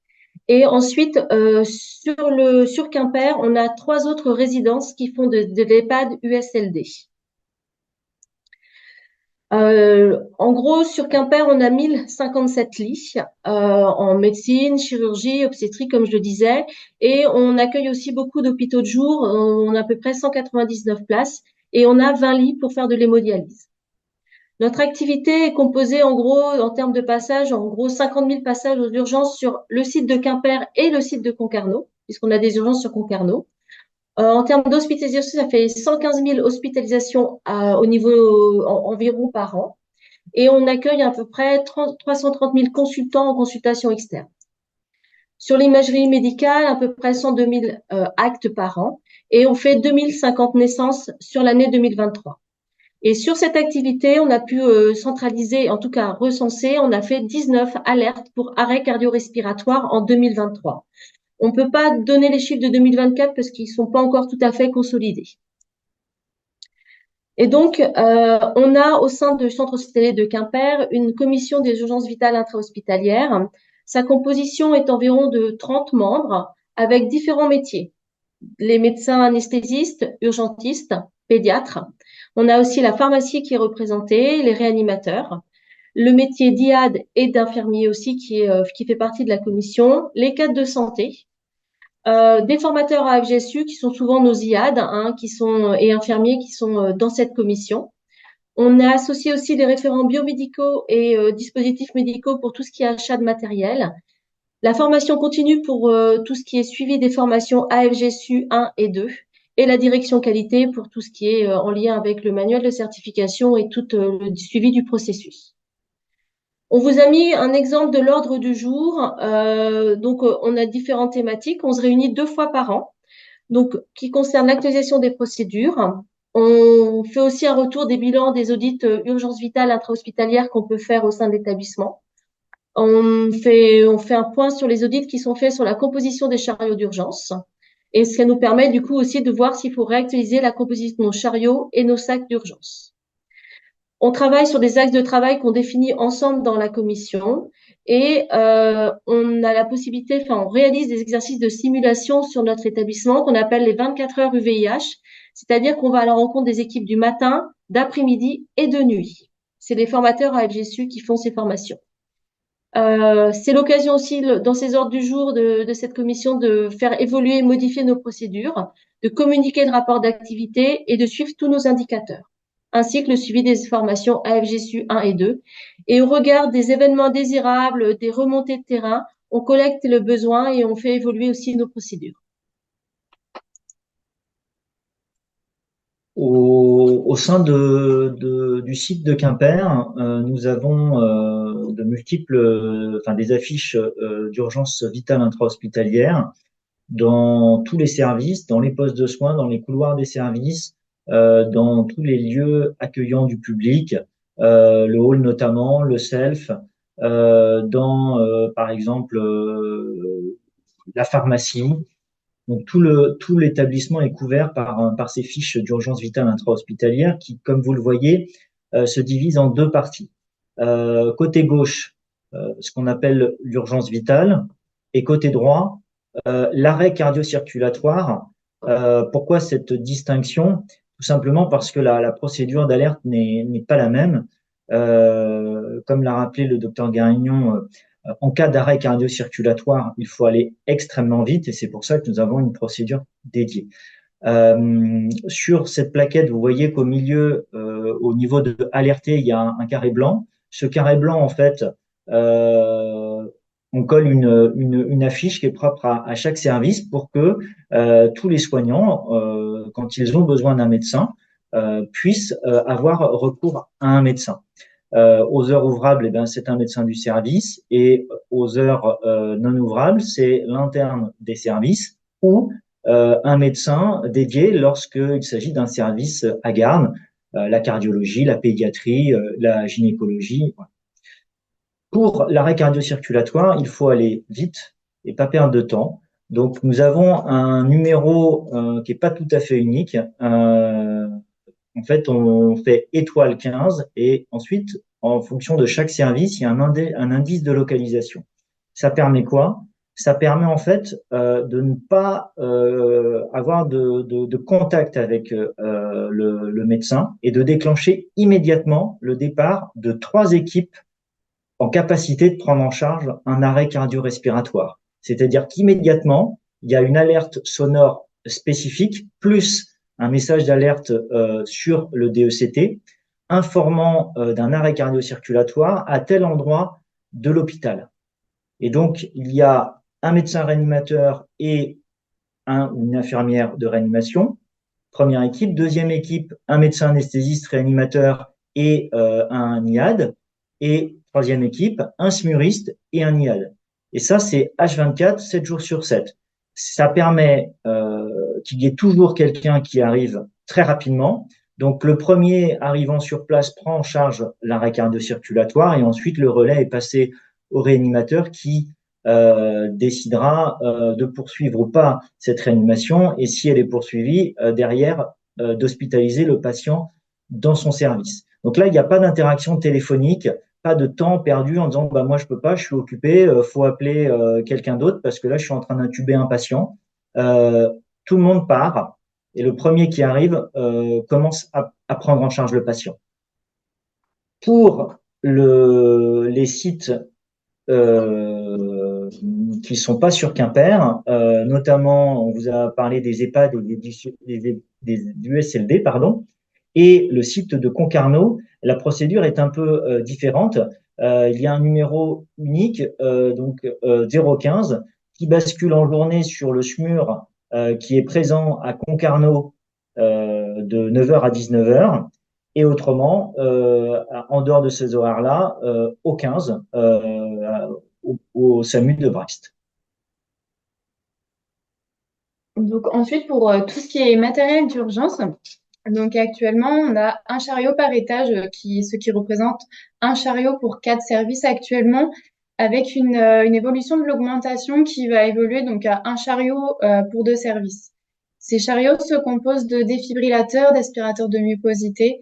Et ensuite, sur Quimper, on a 3 autres résidences qui font de l'EHPAD USLD. En gros, sur Quimper, on a 1057 lits en médecine, chirurgie, obstétrique, comme je le disais, et on accueille aussi beaucoup d'hôpitaux de jour. On a à peu près 199 places et on a 20 lits pour faire de l'hémodialyse. Notre activité est composée, en gros, en termes de passages, en gros 50 000 passages aux urgences sur le site de Quimper et le site de Concarneau, puisqu'on a des urgences sur Concarneau. En termes d'hospitalisation, ça fait 115 000 hospitalisations au niveau environ par an. Et on accueille à peu près 330 000 consultants en consultation externe. Sur l'imagerie médicale, à peu près 102 000 actes par an. Et on fait 2050 naissances sur l'année 2023. Et sur cette activité, on a pu centraliser, en tout cas recenser, on a fait 19 alertes pour arrêt cardio-respiratoire en 2023. On ne peut pas donner les chiffres de 2024 parce qu'ils ne sont pas encore tout à fait consolidés. Et donc, on a au sein du centre hospitalier de Quimper une commission des urgences vitales intra-hospitalières. Sa composition est environ de 30 membres avec différents métiers. Les médecins anesthésistes, urgentistes, pédiatres. On a aussi la pharmacie qui est représentée, les réanimateurs. Le métier d'IAD et d'infirmier aussi qui fait partie de la commission. Les cadres de santé. Des formateurs à FGSU qui sont souvent nos IAD et infirmiers qui sont dans cette commission. On a associé aussi des référents biomédicaux et dispositifs médicaux pour tout ce qui est achat de matériel. La formation continue pour tout ce qui est suivi des formations AFGSU 1 et 2 et la direction qualité pour tout ce qui est en lien avec le manuel de certification et tout le suivi du processus. On vous a mis un exemple de l'ordre du jour. Donc, on a différentes thématiques. On se réunit 2 fois par an, donc qui concerne l'actualisation des procédures. On fait aussi un retour des bilans des audits urgences vitales intra-hospitalières qu'on peut faire au sein de l'établissement. On fait un point sur les audits qui sont faits sur la composition des chariots d'urgence. Et ça nous permet du coup aussi de voir s'il faut réactualiser la composition de nos chariots et nos sacs d'urgence. On travaille sur des axes de travail qu'on définit ensemble dans la commission et on a la possibilité, enfin, on réalise des exercices de simulation sur notre établissement qu'on appelle les 24 heures UVIH, c'est-à-dire qu'on va à la rencontre des équipes du matin, d'après-midi et de nuit. C'est les formateurs à FGSU qui font ces formations. C'est l'occasion aussi, dans ces ordres du jour de cette commission, de faire évoluer et modifier nos procédures, de communiquer le rapport d'activité et de suivre tous nos indicateurs, ainsi que le suivi des formations AFGSU 1 et 2. Et au regard des événements désirables, des remontées de terrain, on collecte le besoin et on fait évoluer aussi nos procédures. Au sein du site de Quimper, nous avons de multiples, des affiches d'urgence vitale intra-hospitalière dans tous les services, dans les postes de soins, dans les couloirs des services, dans tous les lieux accueillants du public, le hall notamment, le self, par exemple, la pharmacie. Donc tout l'établissement est couvert par ces fiches d'urgence vitale intra-hospitalière qui, comme vous le voyez, se divisent en deux parties. Côté gauche, ce qu'on appelle l'urgence vitale, et côté droit, l'arrêt cardio-circulatoire. Pourquoi cette distinction? Tout simplement parce que la procédure d'alerte n'est pas la même. Comme l'a rappelé le docteur Garignon, en cas d'arrêt cardio-circulatoire, il faut aller extrêmement vite et c'est pour ça que nous avons une procédure dédiée. Sur cette plaquette, vous voyez qu'au milieu, au niveau de alerter, il y a un carré blanc. Ce carré blanc, en fait, on colle une affiche qui est propre à chaque service pour que tous les soignants, quand ils ont besoin d'un médecin, puissent avoir recours à un médecin. Aux heures ouvrables, c'est un médecin du service et aux heures non ouvrables, c'est l'interne des services ou un médecin dédié lorsqu'il s'agit d'un service à garde, la cardiologie, la pédiatrie, la gynécologie. Voilà. Pour l'arrêt cardio-circulatoire, il faut aller vite et pas perdre de temps. Donc, nous avons un numéro qui est pas tout à fait unique. En fait, on fait étoile 15 et ensuite, en fonction de chaque service, il y a un indice de localisation. Ça permet quoi? Ça permet en fait de ne pas avoir de contact avec le médecin et de déclencher immédiatement le départ de 3 équipes en capacité de prendre en charge un arrêt cardio-respiratoire. C'est-à-dire qu'immédiatement, il y a une alerte sonore spécifique plus un message d'alerte sur le DECT informant d'un arrêt cardio-circulatoire à tel endroit de l'hôpital. Et donc, il y a un médecin réanimateur et un ou une infirmière de réanimation, première équipe. Deuxième équipe, un médecin anesthésiste réanimateur et un IAD. Et troisième équipe, un SMURiste et un IAD. Et ça, c'est H24, 7 jours sur 7. Ça permet qu'il y ait toujours quelqu'un qui arrive très rapidement. Donc, le premier arrivant sur place prend en charge l'arrêt cardio-circulatoire et ensuite le relais est passé au réanimateur qui décidera de poursuivre ou pas cette réanimation et si elle est poursuivie, derrière, d'hospitaliser le patient dans son service. Donc là, il n'y a pas d'interaction téléphonique, pas de temps perdu en disant bah moi je peux pas, je suis occupé, faut appeler quelqu'un d'autre parce que là je suis en train d'intuber un patient. Tout le monde part et le premier qui arrive commence à prendre en charge le patient. Pour les sites qui sont pas sur Quimper, notamment on vous a parlé des EHPAD et des USLD, pardon, et le site de Concarneau, la procédure est un peu différente. Il y a un numéro unique, donc 015, qui bascule en journée sur le SMUR qui est présent à Concarneau de 9h à 19h. Et autrement, en dehors de ces horaires-là, au 15, au SAMU de Brest. Donc ensuite, pour tout ce qui est matériel d'urgence, donc actuellement, on a un chariot par étage, ce qui représente un chariot pour 4 services actuellement, avec une évolution de l'augmentation qui va évoluer donc à un chariot pour 2 services. Ces chariots se composent de défibrillateurs, d'aspirateurs de mucosité,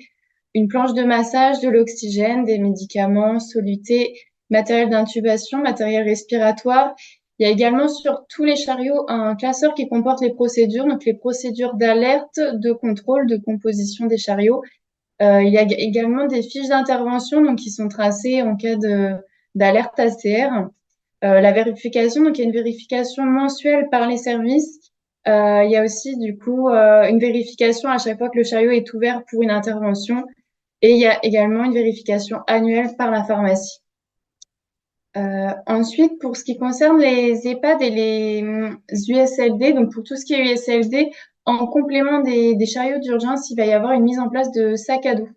une planche de massage, de l'oxygène, des médicaments, solutés, matériel d'intubation, matériel respiratoire. Il y a également sur tous les chariots un classeur qui comporte les procédures, donc les procédures d'alerte, de contrôle, de composition des chariots. Il y a également des fiches d'intervention donc qui sont tracées en cas d'alerte ACR. La vérification, donc il y a une vérification mensuelle par les services. Il y a aussi du coup une vérification à chaque fois que le chariot est ouvert pour une intervention. Et il y a également une vérification annuelle par la pharmacie. Ensuite, pour ce qui concerne les EHPAD et les USLD, donc pour tout ce qui est USLD, en complément des chariots d'urgence, il va y avoir une mise en place de sacs à dos.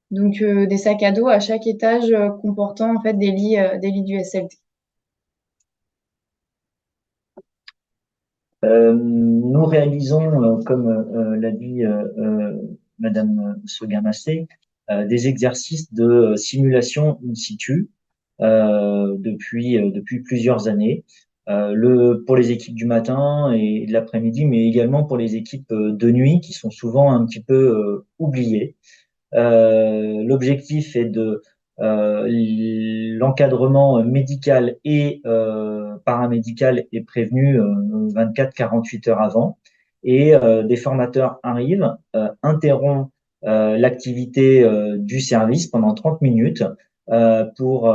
Donc des sacs à dos à chaque étage comportant en fait des lits d'USLD. Nous réalisons, comme l'a dit Madame Sogamacé, des exercices de simulation in situ depuis plusieurs années. Pour les équipes du matin et de l'après-midi, mais également pour les équipes de nuit qui sont souvent un petit peu oubliées. L'objectif est de l'encadrement médical et paramédical est prévenu 24-48 heures avant et des formateurs arrivent, interrompent l'activité du service pendant 30 minutes pour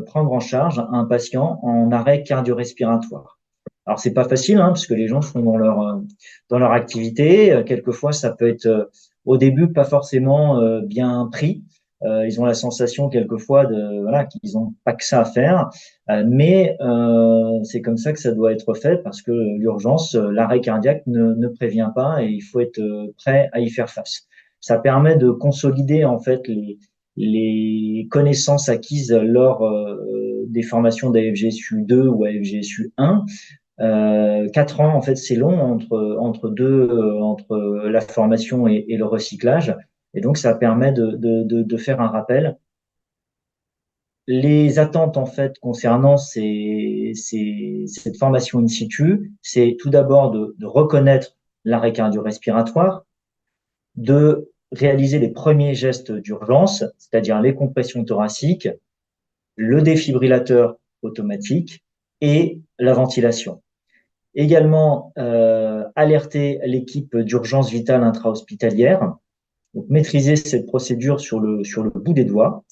prendre en charge un patient en arrêt cardio-respiratoire. Alors c'est pas facile hein, parce que les gens sont dans leur activité. Quelquefois ça peut être au début pas forcément bien pris. Ils ont la sensation quelquefois qu'ils n'ont pas que ça à faire, mais c'est comme ça que ça doit être fait parce que l'urgence, l'arrêt cardiaque ne prévient pas et il faut être prêt à y faire face. Ça permet de consolider en fait les connaissances acquises lors des formations d'AFGSU 2 ou AFGSU 1. 4 ans, en fait, c'est long entre la formation et le recyclage. Et donc, ça permet de faire un rappel. Les attentes, en fait, concernant cette formation in situ, c'est tout d'abord de reconnaître l'arrêt cardio-respiratoire, de réaliser les premiers gestes d'urgence, c'est-à-dire les compressions thoraciques, le défibrillateur automatique et la ventilation. Également, alerter l'équipe d'urgence vitale intra-hospitalière, donc maîtriser cette procédure sur le bout des doigts,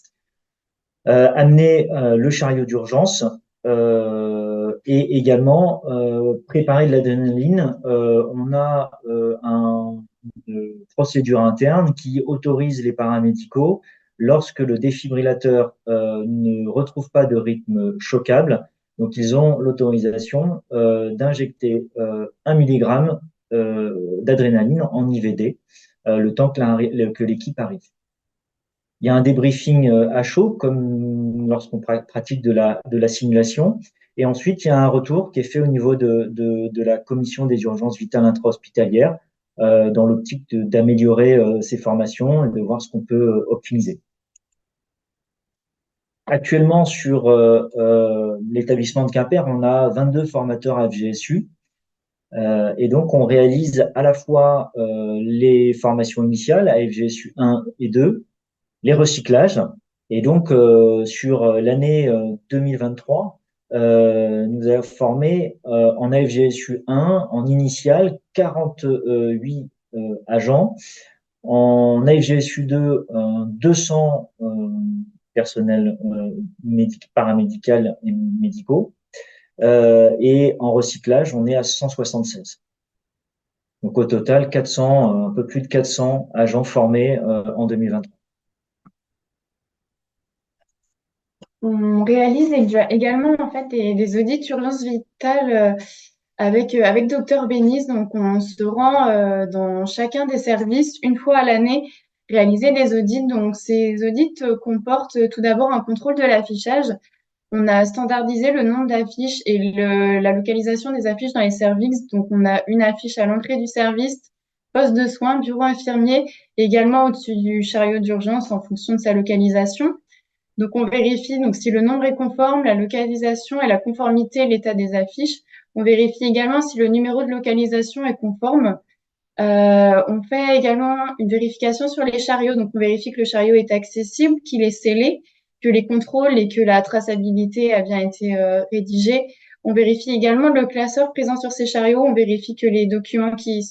amener le chariot d'urgence et également préparer de l'adrénaline. On a une procédure interne qui autorise les paramédicaux, lorsque le défibrillateur ne retrouve pas de rythme choquable, donc ils ont l'autorisation d'injecter 1 mg d'adrénaline en IVD le temps que l'équipe arrive. Il y a un débriefing à chaud, comme lorsqu'on pratique de la simulation. Et ensuite, il y a un retour qui est fait au niveau de la commission des urgences vitales intra-hospitalières dans l'optique d'améliorer ces formations et de voir ce qu'on peut optimiser. Actuellement, sur l'établissement de Quimper, on a 22 formateurs AFGSU. Et donc, on réalise à la fois les formations initiales, AFGSU 1 et 2, les recyclages. Et donc, sur l'année 2023, nous avons formé en AFGSU 1, en initial, 48 agents. En AFGSU 2, 200 personnels paramédical et médicaux. Et en recyclage, on est à 176. Donc au total, 400, un peu plus de 400 agents formés en 2023. On réalise également en fait des audits d'urgence vitale avec Dr Bénis. Donc on se rend dans chacun des services une fois à l'année réaliser des audits. Donc ces audits comportent tout d'abord un contrôle de l'affichage. On a standardisé le nombre d'affiches et la localisation des affiches dans les services. Donc on a une affiche à l'entrée du service, poste de soins, bureau infirmier, et également au-dessus du chariot d'urgence en fonction de sa localisation. Donc, on vérifie donc si le nombre est conforme, la localisation et la conformité, l'état des affiches. On vérifie également si le numéro de localisation est conforme. On fait également une vérification sur les chariots. Donc, on vérifie que le chariot est accessible, qu'il est scellé, que les contrôles et que la traçabilité a bien été rédigée. On vérifie également le classeur présent sur ces chariots. On vérifie que les documents qui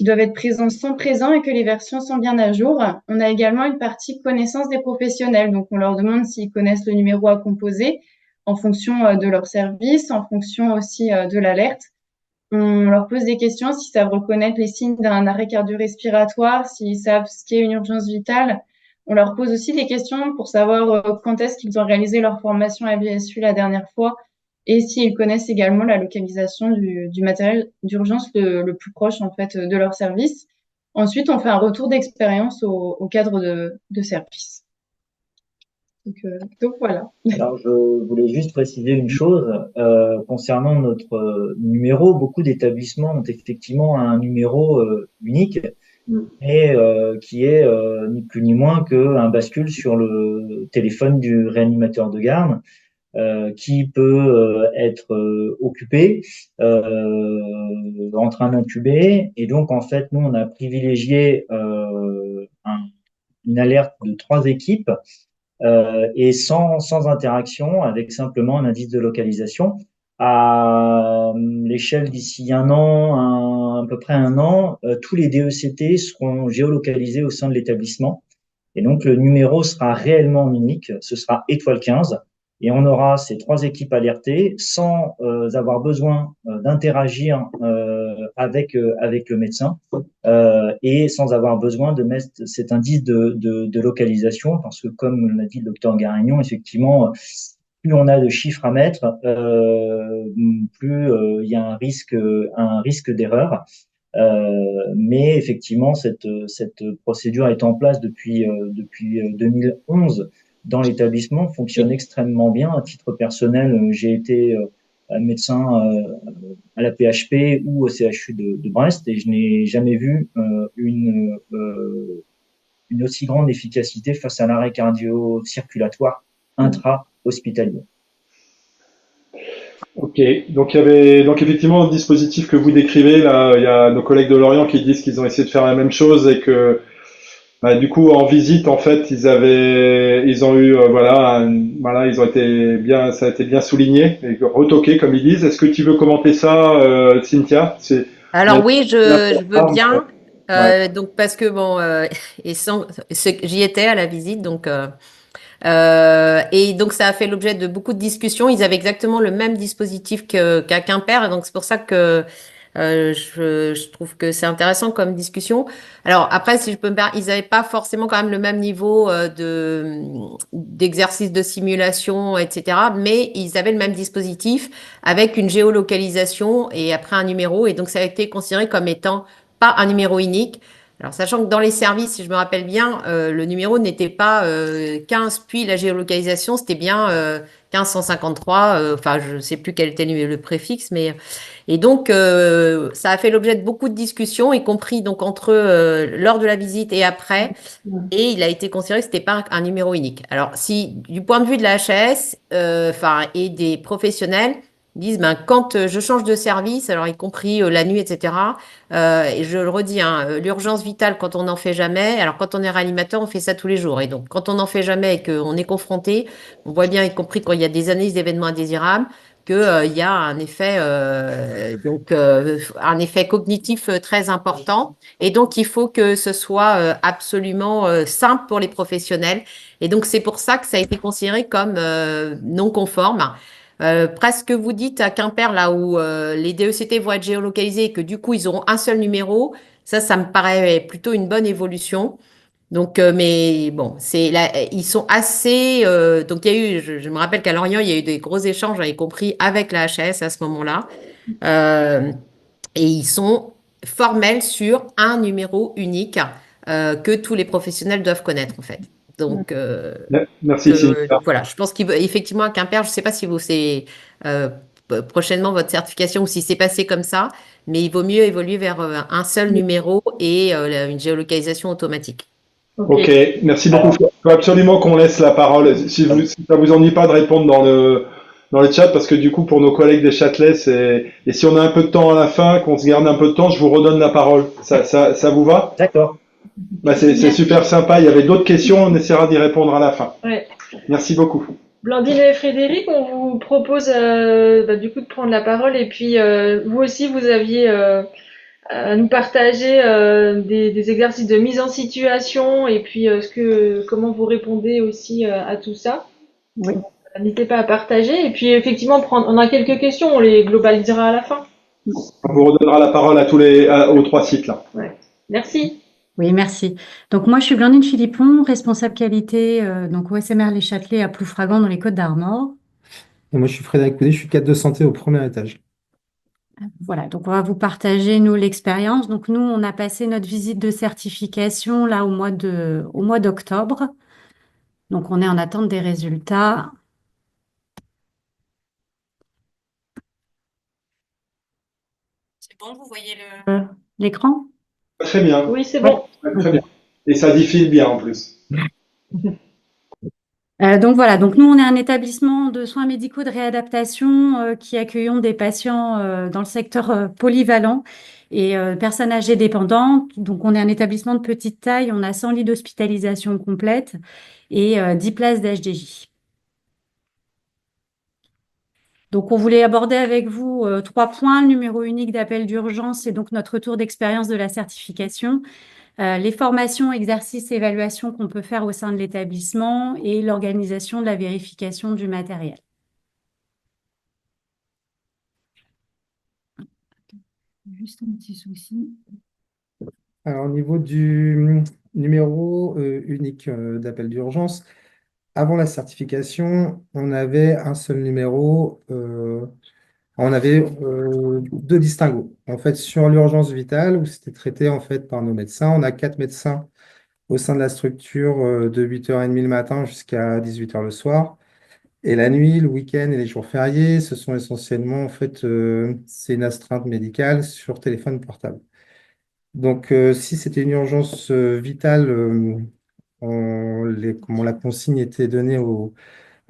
doivent être présents sont présents et que les versions sont bien à jour. On a également une partie connaissance des professionnels. Donc, on leur demande s'ils connaissent le numéro à composer en fonction de leur service, en fonction aussi de l'alerte. On leur pose des questions s'ils savent reconnaître les signes d'un arrêt cardio-respiratoire, s'ils savent ce qu'est une urgence vitale. On leur pose aussi des questions pour savoir quand est-ce qu'ils ont réalisé leur formation à BSU la dernière fois et s'ils connaissent également la localisation du matériel d'urgence le plus proche en fait de leur service. Ensuite, on fait un retour d'expérience au cadre de service. Donc voilà. Alors, je voulais juste préciser une chose concernant notre numéro. Beaucoup d'établissements ont effectivement un numéro unique et qui est ni plus ni moins qu'un bascule sur le téléphone du réanimateur de garde qui peut être occupé, en train d'intuber. Et donc, en fait, nous, on a privilégié une alerte de 3 équipes et sans interaction, avec simplement un indice de localisation. À l'échelle d'ici un an, à peu près un an, tous les DECT seront géolocalisés au sein de l'établissement. Et donc, le numéro sera réellement unique, ce sera étoile 15. Et on aura ces 3 équipes alertées sans avoir besoin d'interagir avec le médecin et sans avoir besoin de mettre cet indice de localisation, parce que comme l'a dit le docteur Garignon, effectivement, plus on a de chiffres à mettre, plus il y a un risque d'erreur. Mais effectivement, cette procédure est en place depuis 2011 dans l'établissement, fonctionne extrêmement bien. À titre personnel, j'ai été médecin à la PHP ou au CHU de Brest et je n'ai jamais vu une aussi grande efficacité face à l'arrêt cardio-circulatoire intra-hospitalier. Ok, donc effectivement le dispositif que vous décrivez là, il y a nos collègues de Lorient qui disent qu'ils ont essayé de faire la même chose et que du coup en visite en fait ils ont eu ils ont été bien, ça a été bien souligné et retoqué comme ils disent. Est-ce que tu veux commenter ça, Cynthia? Alors oui, je veux bien. Donc parce que j'y étais à la visite donc. Et donc ça a fait l'objet de beaucoup de discussions. Ils avaient exactement le même dispositif qu'à Quimper, et donc c'est pour ça que je trouve que c'est intéressant comme discussion. Alors après, si je peux me permettre, ils n'avaient pas forcément quand même le même niveau d'exercice de simulation, etc. Mais ils avaient le même dispositif avec une géolocalisation et après un numéro, et donc ça a été considéré comme étant pas un numéro unique. Alors, sachant que dans les services, si je me rappelle bien, le numéro n'était pas 15 puis la géolocalisation, c'était bien 1553. Enfin, je ne sais plus quel était le préfixe, mais et donc ça a fait l'objet de beaucoup de discussions, y compris donc entre lors de la visite et après. Et il a été considéré que c'était pas un numéro unique. Alors, si du point de vue de la HAS, et des professionnels disent quand je change de service, alors y compris la nuit, etc. Et je le redis, l'urgence vitale quand on n'en fait jamais. Alors quand on est réanimateur, on fait ça tous les jours. Et donc quand on n'en fait jamais et qu'on est confronté, on voit bien, y compris quand il y a des analyses d'événements indésirables, qu'il y a un effet cognitif très important. Et donc il faut que ce soit absolument simple pour les professionnels. Et donc c'est pour ça que ça a été considéré comme non conforme. Presque vous dites à Quimper, là où les DECT vont être géolocalisés et que du coup, ils auront un seul numéro, ça me paraît plutôt une bonne évolution. Donc, mais bon, ils sont assez. Donc, il y a eu, je me rappelle qu'à Lorient, il y a eu des gros échanges, y compris avec la HAS à ce moment-là. Et ils sont formels sur un numéro unique que tous les professionnels doivent connaître, en fait. Donc, merci. Donc voilà, je pense qu'effectivement à Quimper, je ne sais pas si c'est prochainement votre certification ou si c'est passé comme ça, mais il vaut mieux évoluer vers un seul numéro et une géolocalisation automatique. Ok, merci beaucoup. Il faut absolument qu'on laisse la parole. Si ça vous ennuie pas de répondre dans le chat parce que du coup, pour nos collègues des Châtelet, et si on a un peu de temps à la fin, qu'on se garde un peu de temps, je vous redonne la parole. Ça vous va? D'accord. Bah, c'est super sympa. Il y avait d'autres questions, on essaiera d'y répondre à la fin. Ouais. Merci beaucoup. Blandine et Frédéric, on vous propose du coup de prendre la parole et puis vous aussi vous aviez à nous partager des exercices de mise en situation et puis comment vous répondez aussi à tout ça. Oui. N'hésitez pas à partager et puis effectivement on a quelques questions, on les globalisera à la fin. On vous redonnera la parole aux 3 sites là. Ouais. Merci. Oui, merci. Donc moi, je suis Blandine Philippon, responsable qualité donc au SMR Les Châtelets à Ploufragan dans les Côtes-d'Armor. Et moi, je suis Frédéric Poudet, je suis cadre de santé au premier étage. Voilà, donc on va vous partager, nous, l'expérience. Donc nous, on a passé notre visite de certification là au mois d'octobre. Donc on est en attente des résultats. C'est bon, vous voyez l'écran? Très bien. Oui, c'est bon. Ouais, très bien. Et ça défile bien en plus. Donc voilà, donc nous on est un établissement de soins médicaux de réadaptation qui accueillons des patients dans le secteur polyvalent et personnes âgées dépendantes. Donc on est un établissement de petite taille, on a 100 lits d'hospitalisation complète et 10 places d'HDJ. Donc on voulait aborder avec vous 3 points. Le numéro unique d'appel d'urgence, c'est donc notre retour d'expérience de la certification. Les formations, exercices et évaluations qu'on peut faire au sein de l'établissement et l'organisation de la vérification du matériel. Juste un petit souci. Alors, au niveau du numéro unique d'appel d'urgence, avant la certification, on avait un seul numéro, on avait 2 distinguos. En fait, sur l'urgence vitale, où c'était traité en fait par nos médecins, on a 4 médecins au sein de la structure de 8h30 le matin jusqu'à 18h le soir. Et la nuit, le week-end et les jours fériés, ce sont essentiellement, en fait, c'est une astreinte médicale sur téléphone portable. Donc, si c'était une urgence vitale, comment la consigne était donnée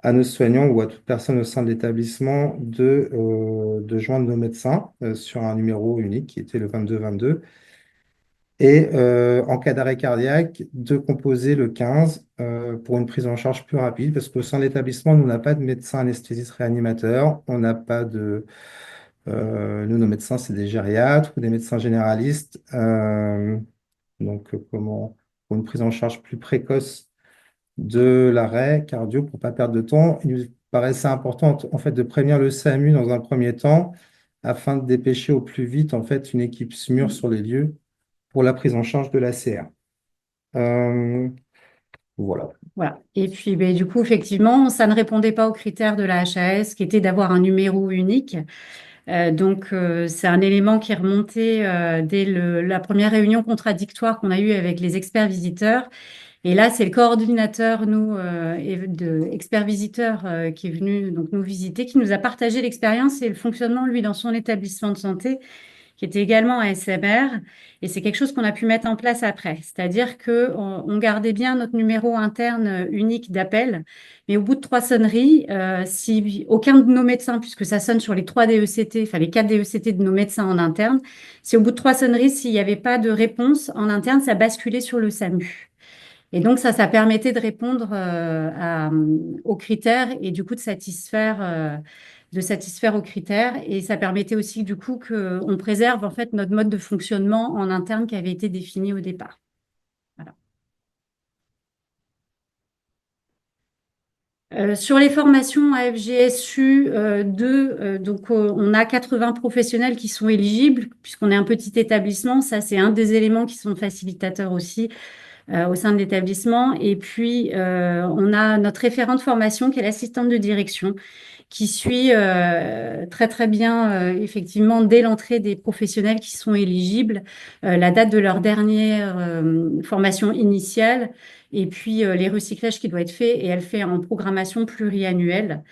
à nos soignants ou à toute personne au sein de l'établissement de joindre nos médecins sur un numéro unique qui était le 2222. Et en cas d'arrêt cardiaque, de composer le 15 pour une prise en charge plus rapide, parce qu'au sein de l'établissement, nous n'avons pas de médecin anesthésiste réanimateur, on n'a pas de... nous, nos médecins, c'est des gériatres ou des médecins généralistes. Donc, pour une prise en charge plus précoce de l'arrêt cardio, pour ne pas perdre de temps, il nous paraissait important, en fait, de prévenir le SAMU dans un premier temps, afin de dépêcher au plus vite, en fait, une équipe SMUR sur les lieux pour la prise en charge de l'ACR. Voilà. Voilà. Et puis, ben, du coup, effectivement, ça ne répondait pas aux critères de la HAS, qui était d'avoir un numéro unique. Donc, c'est un élément qui est remonté dès la première réunion contradictoire qu'on a eue avec les experts visiteurs. Et là, c'est le coordinateur, expert visiteur qui est venu donc, nous visiter, qui nous a partagé l'expérience et le fonctionnement, lui, dans son établissement de santé, qui était également un SMR. Et c'est quelque chose qu'on a pu mettre en place après. C'est-à-dire qu'on gardait bien notre numéro interne unique d'appel, mais au bout de 3 sonneries, si aucun de nos médecins, puisque ça sonne sur les 3 DECT, enfin les 4 DECT de nos médecins en interne, si au bout de 3 sonneries, s'il n'y avait pas de réponse en interne, ça basculait sur le SAMU. Et donc, ça permettait de répondre aux critères et du coup de satisfaire aux critères. Et ça permettait aussi du coup qu'on préserve en fait notre mode de fonctionnement en interne qui avait été défini au départ. Voilà. Sur les formations à FGSU 2, donc on a 80 professionnels qui sont éligibles puisqu'on est un petit établissement. Ça, c'est un des éléments qui sont facilitateurs aussi au sein de l'établissement. Et puis, on a notre référente formation qui est l'assistante de direction qui suit très, très bien, effectivement, dès l'entrée des professionnels qui sont éligibles, la date de leur dernière formation initiale et puis les recyclages qui doivent être faits. Et elle fait en programmation pluriannuelle.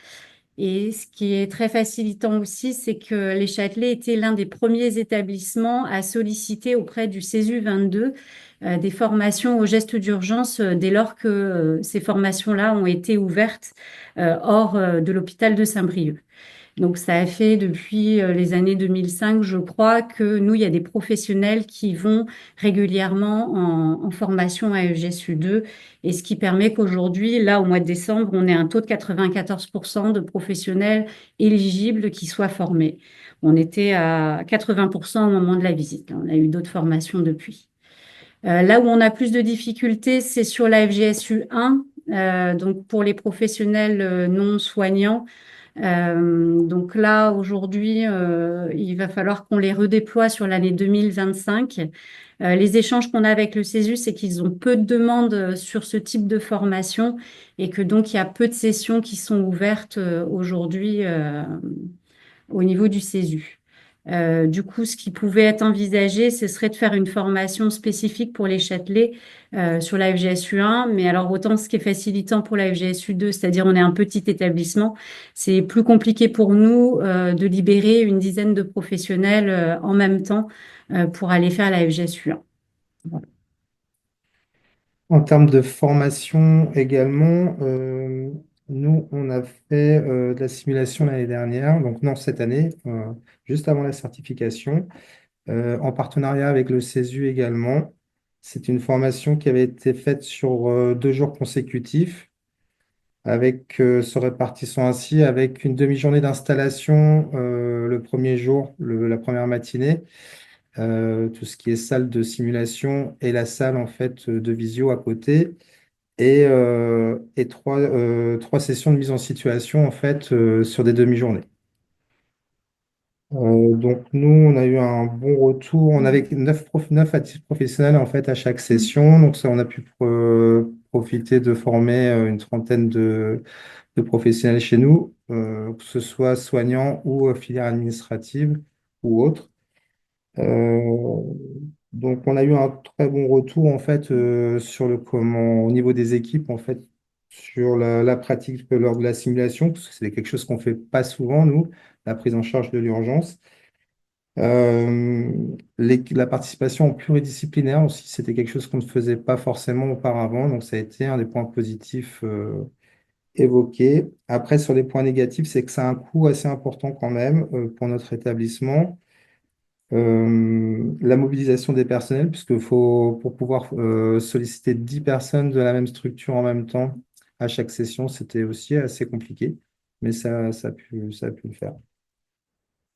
Et ce qui est très facilitant aussi, c'est que les Châtelets étaient l'un des premiers établissements à solliciter auprès du CESU 22 des formations aux gestes d'urgence dès lors que ces formations-là ont été ouvertes hors de l'hôpital de Saint-Brieuc. Donc, ça a fait depuis les années 2005, je crois, que nous, il y a des professionnels qui vont régulièrement en formation à EGSU2, et ce qui permet qu'aujourd'hui, là, au mois de décembre, on ait un taux de 94% de professionnels éligibles qui soient formés. On était à 80% au moment de la visite. On a eu d'autres formations depuis. Là où on a plus de difficultés, c'est sur la FGSU1, donc pour les professionnels non soignants. Donc là, aujourd'hui, il va falloir qu'on les redéploie sur l'année 2025. Les échanges qu'on a avec le CESU, c'est qu'ils ont peu de demandes sur ce type de formation et que donc il y a peu de sessions qui sont ouvertes aujourd'hui au niveau du CESU. Du coup, ce qui pouvait être envisagé, ce serait de faire une formation spécifique pour les Châtelais sur la FGSU1. Mais alors, autant ce qui est facilitant pour la FGSU2, c'est-à-dire on est un petit établissement, c'est plus compliqué pour nous de libérer une dizaine de professionnels en même temps pour aller faire la FGSU1. Voilà. En termes de formation également, nous, on a fait de la simulation l'année dernière, donc non cette année, juste avant la certification, en partenariat avec le CESU également. C'est une formation qui avait été faite sur 2 jours consécutifs, avec se répartissant ainsi avec une demi-journée d'installation le premier jour, la première matinée, tout ce qui est salle de simulation et la salle en fait de visio à côté, et trois sessions de mise en situation en fait sur des demi-journées. Donc nous, on a eu un bon retour. On avait 9 à 10 professionnels en fait à chaque session. Donc ça, on a pu profiter de former une trentaine de professionnels chez nous, que ce soit soignants ou filière administrative ou autres. Euh, donc on a eu un très bon retour en fait sur au niveau des équipes en fait sur la pratique lors de la simulation, parce que c'est quelque chose qu'on fait pas souvent nous, la prise en charge de l'urgence. Euh, la participation en pluridisciplinaire aussi, c'était quelque chose qu'on ne faisait pas forcément auparavant, donc ça a été un des points positifs évoqués. Après, sur les points négatifs, c'est que ça a un coût assez important quand même pour notre établissement. La mobilisation des personnels, puisque pour pouvoir solliciter 10 personnes de la même structure en même temps à chaque session, c'était aussi assez compliqué, mais ça a pu le faire.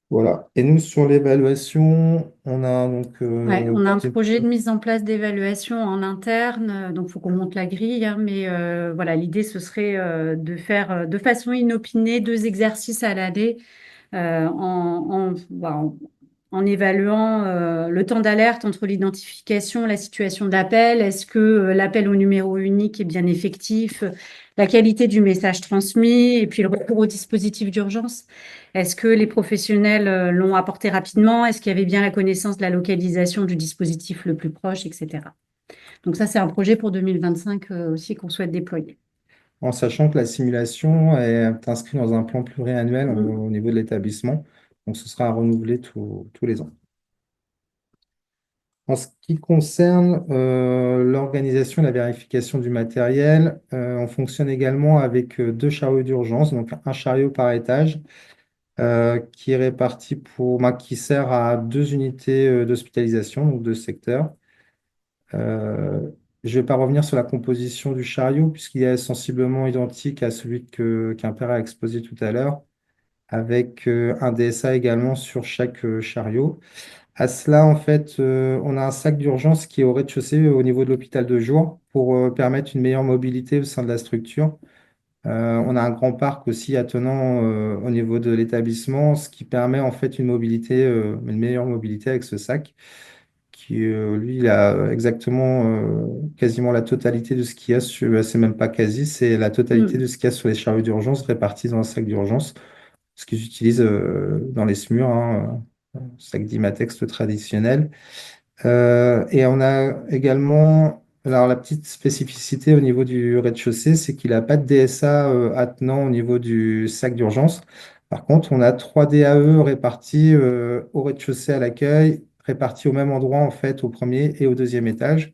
Voilà. Et nous, sur l'évaluation, on a donc Ouais, on a un projet de mise en place d'évaluation en interne, donc il faut qu'on monte la grille, hein, mais voilà, l'idée ce serait de faire de façon inopinée 2 exercices à l'année en évaluant le temps d'alerte entre l'identification, la situation d'appel, est-ce que l'appel au numéro unique est bien effectif, la qualité du message transmis et puis le recours au dispositif d'urgence. Est-ce que les professionnels l'ont apporté rapidement? Est-ce qu'il y avait bien la connaissance de la localisation du dispositif le plus proche, etc. Donc ça, c'est un projet pour 2025 aussi qu'on souhaite déployer. en sachant que la simulation est inscrite dans un plan pluriannuel au niveau de l'établissement, donc ce sera à renouveler tous les ans. En ce qui concerne l'organisation et la vérification du matériel, on fonctionne également avec 2 chariots d'urgence, donc un chariot par étage, qui est réparti qui sert à 2 unités d'hospitalisation, donc 2 secteurs. Je ne vais pas revenir sur la composition du chariot, puisqu'il est sensiblement identique à celui qu'un père a exposé tout à l'heure, avec un DSA également sur chaque chariot. À cela, en fait, on a un sac d'urgence qui est au rez-de-chaussée au niveau de l'hôpital de jour pour permettre une meilleure mobilité au sein de la structure. On a un grand parc aussi attenant au niveau de l'établissement, ce qui permet en fait une meilleure mobilité avec ce sac, qui lui, il a exactement quasiment la totalité de ce qu'il y a sur, c'est même pas quasi, c'est la totalité de ce qu'il y a sur les chariots d'urgence répartis dans un sac d'urgence, ce qu'ils utilisent dans les SMUR, hein, sac d'Imatex traditionnel. Et on a également, alors la petite spécificité au niveau du rez-de-chaussée, c'est qu'il n'a pas de DSA attenant au niveau du sac d'urgence. Par contre, on a 3 DAE répartis au rez-de-chaussée à l'accueil, répartis au même endroit, en fait, au premier et au deuxième étage.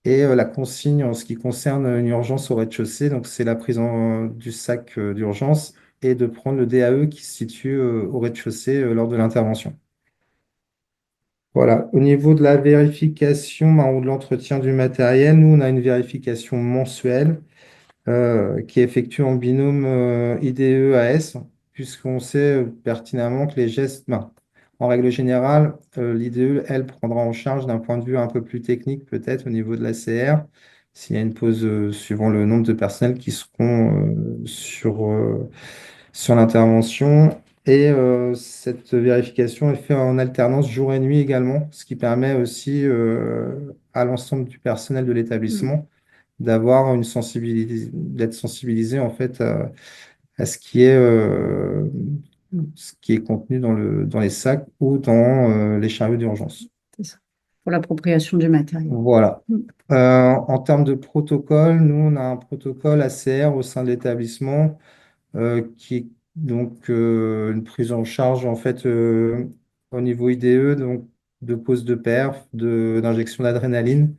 Et la consigne en ce qui concerne une urgence au rez-de-chaussée, donc c'est la prise du sac d'urgence et de prendre le DAE qui se situe au rez-de-chaussée lors de l'intervention. Voilà. Au niveau de la vérification ou de l'entretien du matériel, nous, on a une vérification mensuelle qui est effectuée en binôme IDE-AS, puisqu'on sait pertinemment que les gestes, en règle générale, l'IDE, elle, prendra en charge d'un point de vue un peu plus technique, peut-être au niveau de la CR, s'il y a une pause suivant le nombre de personnels qui seront sur l'intervention. Et cette vérification est faite en alternance jour et nuit également, ce qui permet aussi à l'ensemble du personnel de l'établissement d'avoir une sensibilité, d'être sensibilisé en fait à ce qui est contenu dans les sacs ou dans les chariots d'urgence. C'est ça. Pour l'appropriation du matériel. Voilà. En termes de protocole, nous, on a un protocole ACR au sein de l'établissement qui est donc une prise en charge en fait au niveau IDE, donc de pose de perf, d'injection d'adrénaline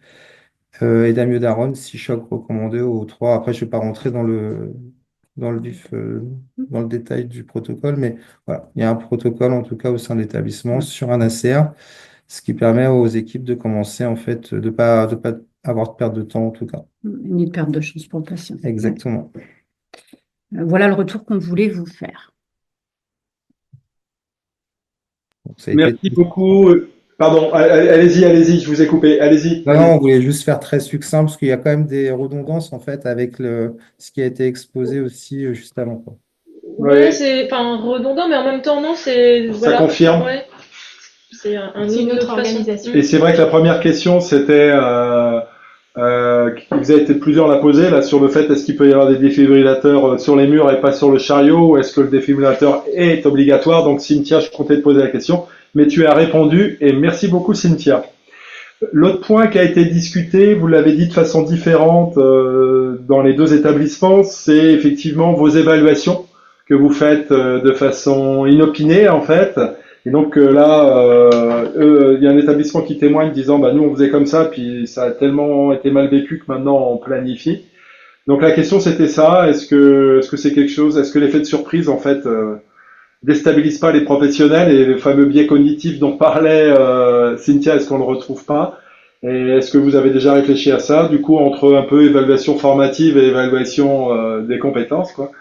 et d'amiodarone, 6 chocs recommandés aux 3. Après, je ne vais pas rentrer dans le vif, dans le détail du protocole, mais voilà, il y a un protocole en tout cas au sein de l'établissement sur un ACR, ce qui permet aux équipes de commencer en fait, de pas avoir de perte de temps en tout cas. Ni de perte de chance pour le patient. Exactement. Voilà le retour qu'on voulait vous faire. Donc, ça a été- Merci beaucoup. Pardon, allez-y, je vous ai coupé. Allez-y. Non, on voulait juste faire très succinct parce qu'il y a quand même des redondances en fait avec ce qui a été exposé aussi juste avant, quoi. Ouais, c'est enfin redondant, mais en même temps, non, c'est. Ça Voilà. confirme. Ouais. C'est C'est une autre façon. organisation. Et c'est vrai que la première question, c'était, vous avez été plusieurs à la poser, là, sur le fait, est-ce qu'il peut y avoir des défibrillateurs sur les murs et pas sur le chariot, ou est-ce que le défibrillateur est obligatoire? Donc, Cynthia, je comptais te poser la question, mais tu as répondu, et merci beaucoup, Cynthia. L'autre point qui a été discuté, vous l'avez dit de façon différente dans les deux établissements, c'est effectivement vos évaluations que vous faites de façon inopinée, en fait. Et donc là, il y a un établissement qui témoigne disant, bah nous on faisait comme ça, puis ça a tellement été mal vécu que maintenant on planifie. Donc la question c'était ça, est-ce que c'est quelque chose, est-ce que l'effet de surprise en fait déstabilise pas les professionnels et le fameux biais cognitif dont parlait Cynthia, est-ce qu'on le retrouve pas? Et est-ce que vous avez déjà réfléchi à ça, du coup entre un peu évaluation formative et évaluation des compétences, quoi?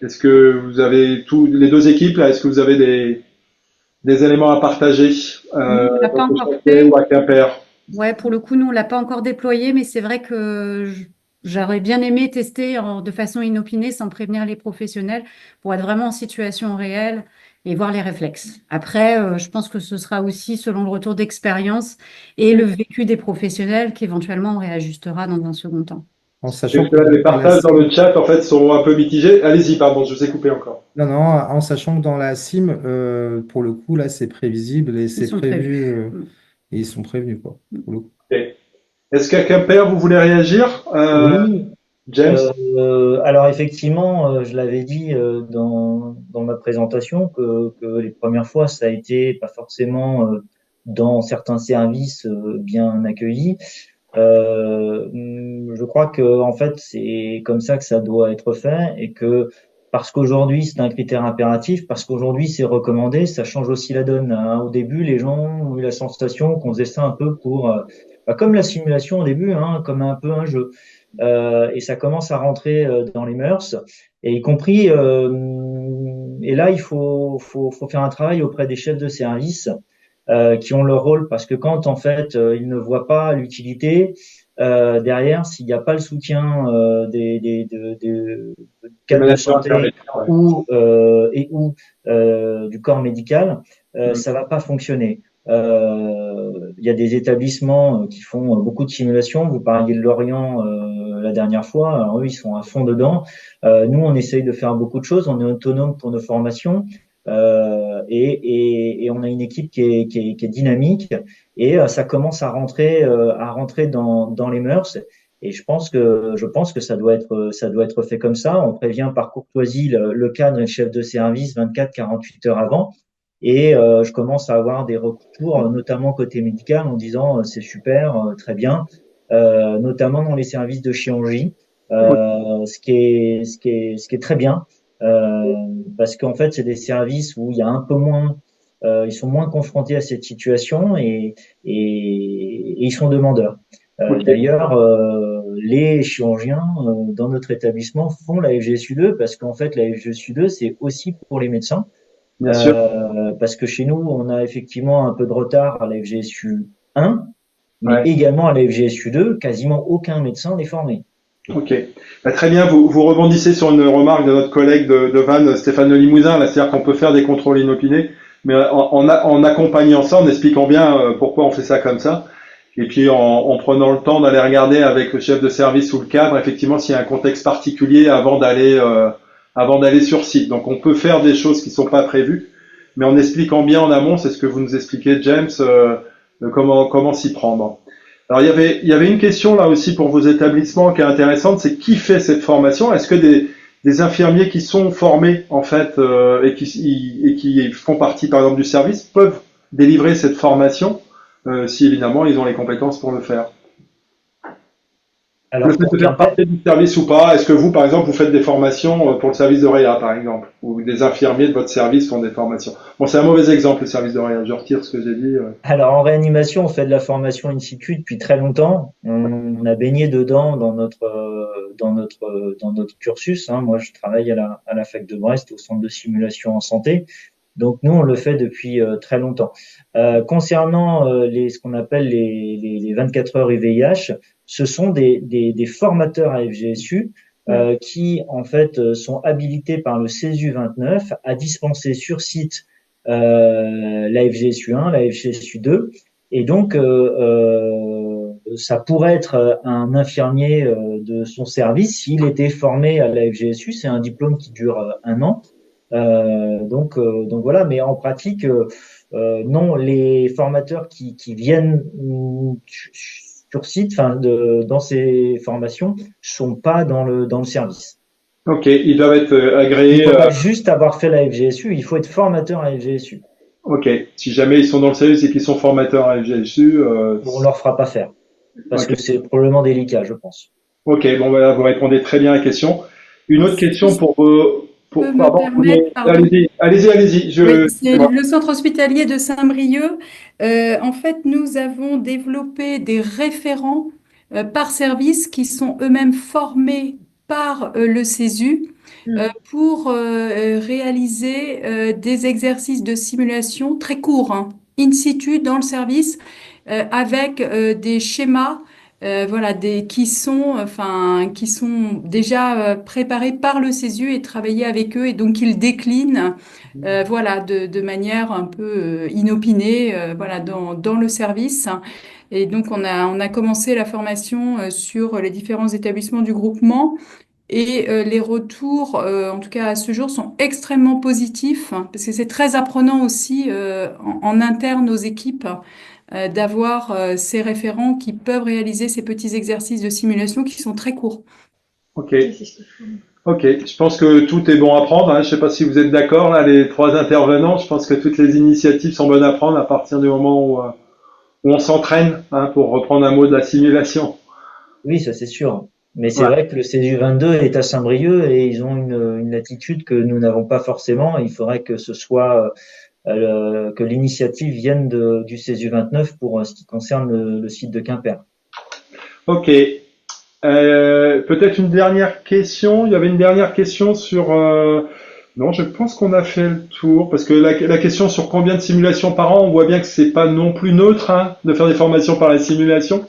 Est-ce que vous avez les deux équipes là, est-ce que vous avez des éléments à partager On l'a pas encore fait. ou à Quimper? Ouais, pour le coup, nous, on l'a pas encore déployé, mais c'est vrai que j'aurais bien aimé tester de façon inopinée, sans prévenir les professionnels, pour être vraiment en situation réelle et voir les réflexes. Après, je pense que ce sera aussi selon le retour d'expérience et le vécu des professionnels qu'éventuellement on réajustera dans un second temps. En sachant Parce que là, les partages dans le chat en fait sont un peu mitigés. Allez-y, pardon, je vous ai coupé encore. Non, en sachant que dans la CIM, pour le coup, là, c'est prévisible et c'est sont prévu, prévus. et ils sont prévenus, quoi, pour le coup. Okay. Est-ce qu'à Quimper, vous voulez réagir, Oui. James? Alors effectivement, je l'avais dit dans ma présentation que les premières fois, ça a été pas forcément dans certains services bien accueilli. Je crois que en fait c'est comme ça que ça doit être fait et que parce qu'aujourd'hui c'est un critère impératif, parce qu'aujourd'hui c'est recommandé, ça change aussi la donne, hein. Au début, les gens ont eu la sensation qu'on faisait ça un peu pour comme la simulation au début, hein, comme un peu un jeu. Et ça commence à rentrer dans les mœurs, et y compris. Et là, il faut faire un travail auprès des chefs de service qui ont leur rôle, parce que quand en fait ils ne voient pas l'utilité derrière, s'il n'y a pas le soutien des cadres de santé ou du corps médical, ça va pas fonctionner. Il y a des établissements qui font beaucoup de simulations. Vous parliez de Lorient la dernière fois. Alors eux, ils sont à fond dedans. Nous, on essaye de faire beaucoup de choses. On est autonome pour nos formations. Et on a une équipe qui est dynamique, et ça commence à rentrer dans les mœurs. Et je pense que ça doit être fait comme ça. On prévient par courtoisie le cadre et le chef de service 24-48 heures avant. Et je commence à avoir des retours, notamment côté médical, en disant c'est super, très bien, notamment dans les services de chirurgie, ce qui est très bien, parce qu'en fait c'est des services où il y a un peu moins, ils sont moins confrontés à cette situation et ils sont demandeurs. D'ailleurs, les chirurgiens dans notre établissement font la FGSU2 parce qu'en fait la FGSU2 c'est aussi pour les médecins. Bien sûr. Parce que chez nous, on a effectivement un peu de retard à la FGSU 1, mais Ouais. également à la FGSU 2, quasiment aucun médecin n'est formé. Ok. Bah, très bien, vous rebondissez sur une remarque de notre collègue de Vannes, Stéphane Le Limousin, là, c'est-à-dire qu'on peut faire des contrôles inopinés, mais en accompagnant ça, en expliquant bien pourquoi on fait ça comme ça, et puis en prenant le temps d'aller regarder avec le chef de service ou le cadre, effectivement, s'il y a un contexte particulier avant d'aller sur site. Donc on peut faire des choses qui sont pas prévues, mais en expliquant bien en amont, c'est ce que vous nous expliquez, James, comment s'y prendre. Alors il y avait une question là aussi pour vos établissements qui est intéressante, c'est qui fait cette formation? Est-ce que des infirmiers qui sont formés en fait et qui font partie par exemple du service peuvent délivrer cette formation si évidemment ils ont les compétences pour le faire? Alors, Le fait de faire partie du service ou pas, est-ce que vous, par exemple, vous faites des formations pour le service de réa, par exemple, ou des infirmiers de votre service font des formations? Bon, c'est un mauvais exemple, le service de réa, je retire ce que j'ai dit. Alors, en réanimation, on fait de la formation in situ depuis très longtemps. On a baigné dedans dans notre cursus. Hein. Moi, je travaille à la fac de Brest, au centre de simulation en santé. Donc, nous, on le fait depuis très longtemps. Concernant ce qu'on appelle les 24 heures UVIH, ce sont des formateurs à FGSU qui, en fait, sont habilités par le CESU 29 à dispenser sur site la FGSU1, la FGSU2. Et donc, ça pourrait être un infirmier de son service s'il était formé à la FGSU. C'est un diplôme qui dure 1 an. Donc voilà, mais en pratique, non, les formateurs qui viennent sur site, enfin, dans ces formations, sont pas dans le service. Ok, ils doivent être agréés. Il faut pas juste avoir fait la FGSU, il faut être formateur à FGSU. Ok, si jamais ils sont dans le service et qu'ils sont formateurs à FGSU, on leur fera pas faire, parce que c'est probablement délicat, je pense. Ok, bon voilà, vous répondez très bien à la question. Une autre question allez-y. C'est le centre hospitalier de Saint-Brieuc. En fait, nous avons développé des référents par service qui sont eux-mêmes formés par le CESU pour réaliser des exercices de simulation très courts, hein, in situ dans le service, avec des schémas. Voilà, qui sont déjà préparés par le CESU et travaillés avec eux, et donc ils déclinent, voilà, de manière un peu inopinée, voilà, dans le service. Et donc on a commencé la formation sur les différents établissements du groupement. Et les retours, en tout cas à ce jour, sont extrêmement positifs, hein, parce que c'est très apprenant aussi en interne aux équipes d'avoir ces référents qui peuvent réaliser ces petits exercices de simulation qui sont très courts. Ok. Ok, je pense que tout est bon à prendre. Hein. Je ne sais pas si vous êtes d'accord, là, les trois intervenants. Je pense que toutes les initiatives sont bonnes à prendre à partir du moment où on s'entraîne, hein, pour reprendre un mot de la simulation. Oui, ça c'est sûr. Mais c'est vrai que le CESU 22 est à Saint-Brieuc et ils ont une latitude que nous n'avons pas forcément. Il faudrait que ce soit que l'initiative vienne du CESU 29 pour ce qui concerne le site de Quimper. Ok. Peut-être une dernière question. Il y avait une dernière question sur... Non, je pense qu'on a fait le tour, parce que la question sur combien de simulations par an, on voit bien que c'est pas non plus neutre, hein, de faire des formations par la simulation.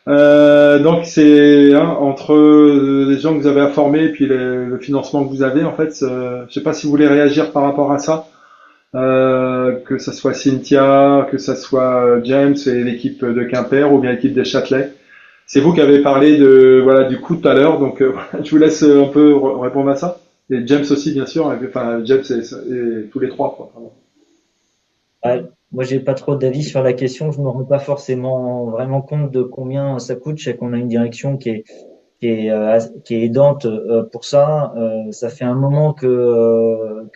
Donc c'est entre les gens que vous avez à former et puis le financement que vous avez, en fait. Je sais pas si vous voulez réagir par rapport à ça. Que ça soit Cynthia, que ça soit James et l'équipe de Quimper ou bien l'équipe des Châtelet. C'est vous qui avez parlé du coût tout à l'heure, donc je vous laisse un peu répondre à ça. Et James aussi, bien sûr, enfin James et tous les trois, quoi. Moi, j'ai pas trop d'avis sur la question. Je me rends pas forcément vraiment compte de combien ça coûte. Je sais qu'on a une direction qui est qui est aidante pour ça. Ça fait un moment que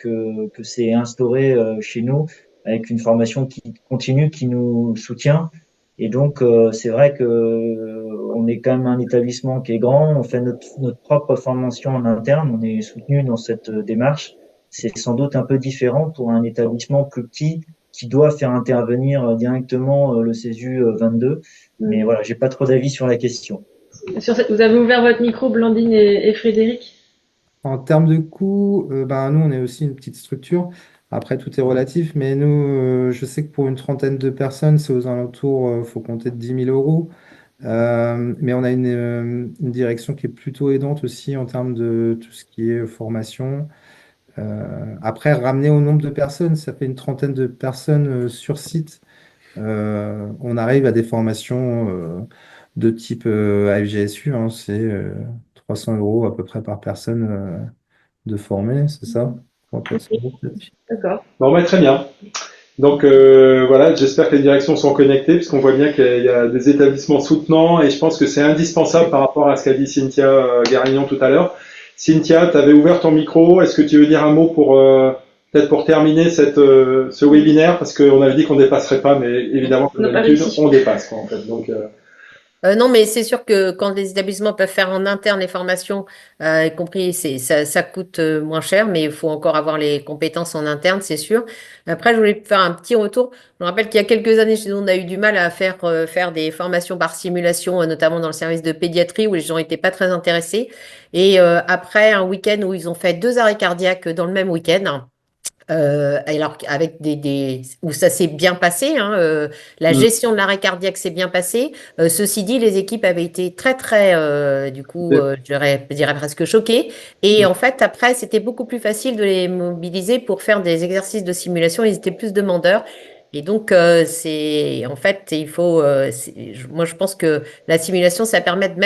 c'est instauré chez nous avec une formation qui continue, qui nous soutient. Et donc, c'est vrai que on est quand même un établissement qui est grand. On fait notre propre formation en interne. On est soutenu dans cette démarche. C'est sans doute un peu différent pour un établissement plus petit qui doit faire intervenir directement le CESU 22. Mais voilà, j'ai pas trop d'avis sur la question. Vous avez ouvert votre micro, Blandine et Frédéric. En termes de coûts, ben, nous, on est aussi une petite structure. Après, tout est relatif, mais nous, je sais que pour une trentaine de personnes, c'est aux alentours, faut compter de 10 000 euros. Mais on a une direction qui est plutôt aidante aussi en termes de tout ce qui est formation. Après, ramener au nombre de personnes, ça fait une trentaine de personnes sur site. On arrive à des formations de type AFGSU, hein, c'est 300 euros à peu près par personne de former, c'est ça? 300 euros, peut-être. D'accord. Bon, bah, très bien. Donc voilà, j'espère que les directions sont connectées, puisqu'on voit bien qu'il y a des établissements soutenants, et je pense que c'est indispensable par rapport à ce qu'a dit Cynthia Garignon tout à l'heure. Cynthia, tu avais ouvert ton micro, est-ce que tu veux dire un mot pour peut-être pour terminer ce webinaire, parce qu'on avait dit qu'on dépasserait pas, mais évidemment, comme d'habitude, on dépasse, quoi, en fait. Donc, non, mais c'est sûr que quand les établissements peuvent faire en interne les formations, y compris, ça coûte moins cher, mais il faut encore avoir les compétences en interne, c'est sûr. Après, je voulais faire un petit retour. Je me rappelle qu'il y a quelques années, chez nous, on a eu du mal à faire des formations par simulation, notamment dans le service de pédiatrie, où les gens n'étaient pas très intéressés. Et après un week-end où ils ont fait 2 arrêts cardiaques dans le même week-end, alors avec où ça s'est bien passé, hein, la gestion de l'arrêt cardiaque s'est bien passée. Ceci dit, les équipes avaient été très très, du coup, je dirais presque choquées. Et en fait, après, c'était beaucoup plus facile de les mobiliser pour faire des exercices de simulation. Ils étaient plus demandeurs. Et donc, c'est en fait, il faut. Moi, je pense que la simulation, ça permet de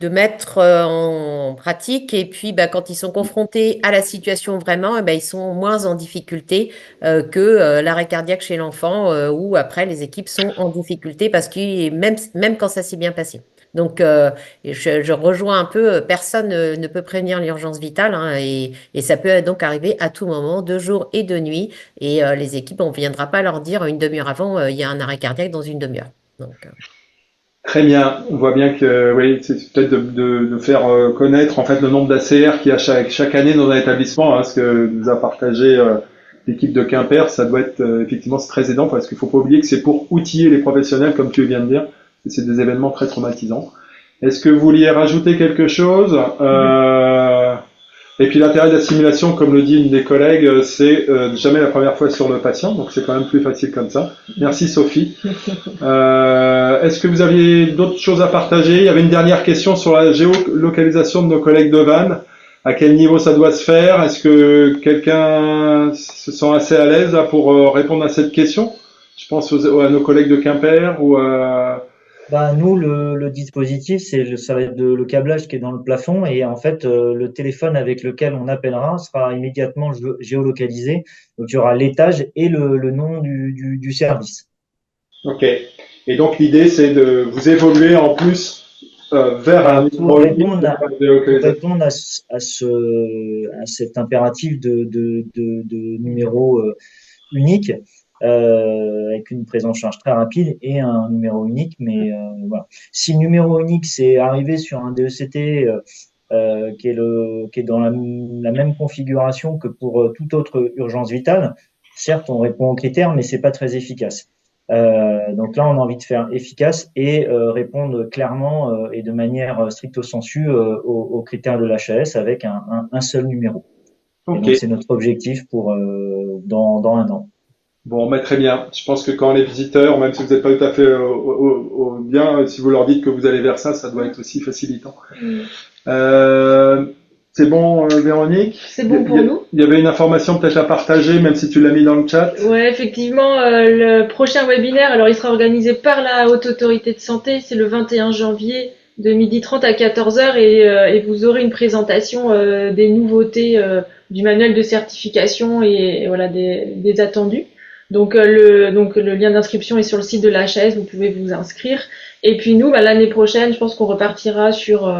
mettre en pratique. Et puis, bah, quand ils sont confrontés à la situation vraiment, eh ben, ils sont moins en difficulté que l'arrêt cardiaque chez l'enfant, où après, les équipes sont en difficulté parce que même quand ça s'est bien passé. Donc, je rejoins un peu, personne ne peut prévenir l'urgence vitale, hein, et ça peut donc arriver à tout moment, de jour et de nuit. Et les équipes, on ne viendra pas leur dire une demi-heure avant, il y a un arrêt cardiaque dans une demi-heure. Donc, très bien. On voit bien que, oui, c'est peut-être de faire connaître en fait le nombre d'ACR qu'il y a chaque année dans un établissement, hein, ce que nous a partagé l'équipe de Quimper. Ça doit être effectivement c'est très aidant, parce qu'il faut pas oublier que c'est pour outiller les professionnels, comme tu viens de dire. C'est des événements très traumatisants. Est-ce que vous vouliez rajouter quelque chose? Et puis l'intérêt de la simulation, comme le dit une des collègues, c'est jamais la première fois sur le patient, donc c'est quand même plus facile comme ça. Merci Sophie. Est-ce que vous aviez d'autres choses à partager? Il y avait une dernière question sur la géolocalisation de nos collègues de Vannes. À quel niveau ça doit se faire? Est-ce que quelqu'un se sent assez à l'aise là, pour répondre à cette question? Je pense à nos collègues de Quimper ou Bah, nous, le dispositif, ça va être le câblage qui est dans le plafond, et en fait, le téléphone avec lequel on appellera sera immédiatement géolocalisé. Donc, il y aura l'étage et le nom du service. Ok. Et donc, l'idée, c'est de vous évoluer en plus vers un pour répondre à cet impératif de numéro unique. Avec une prise en charge très rapide et un numéro unique. Mais voilà. Si le numéro unique, c'est arrivé sur un DECT qui est dans la même configuration que pour toute autre urgence vitale, certes, on répond aux critères, mais c'est pas très efficace. Donc là, on a envie de faire efficace et répondre clairement et de manière stricto sensu aux critères de l'HAS avec un seul numéro. Okay. Et donc, c'est notre objectif pour dans 1 an. Bon, mais très bien. Je pense que quand les visiteurs, même si vous n'êtes pas tout à fait bien, si vous leur dites que vous allez vers ça, ça doit être aussi facilitant. C'est bon, Véronique? C'est bon pour nous. Il y avait une information peut-être à partager, même si tu l'as mis dans le chat. Ouais, effectivement, le prochain webinaire, alors il sera organisé par la Haute Autorité de Santé, c'est le 21 janvier de 12h30 à 14h, et vous aurez une présentation des nouveautés du manuel de certification et voilà des attendus. Donc le lien d'inscription est sur le site de l'HAS, vous pouvez vous inscrire. Et puis nous, l'année prochaine, je pense qu'on repartira sur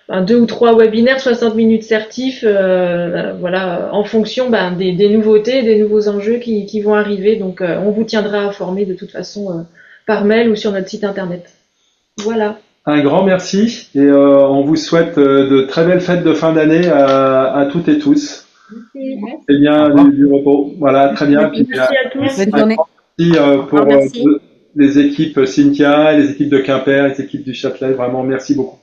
2 ou 3 webinaires, 60 minutes certifs, voilà, en fonction des nouveautés, des nouveaux enjeux qui vont arriver. Donc, on vous tiendra informé de toute façon par mail ou sur notre site internet. Voilà. Un grand merci et on vous souhaite de très belles fêtes de fin d'année à toutes et tous. Merci. Et bien du repos. Voilà, très bien. Merci à tous. Bonne journée. Merci pour Merci. les équipes Cynthia, les équipes de Quimper, les équipes du Châtelet. Vraiment, merci beaucoup.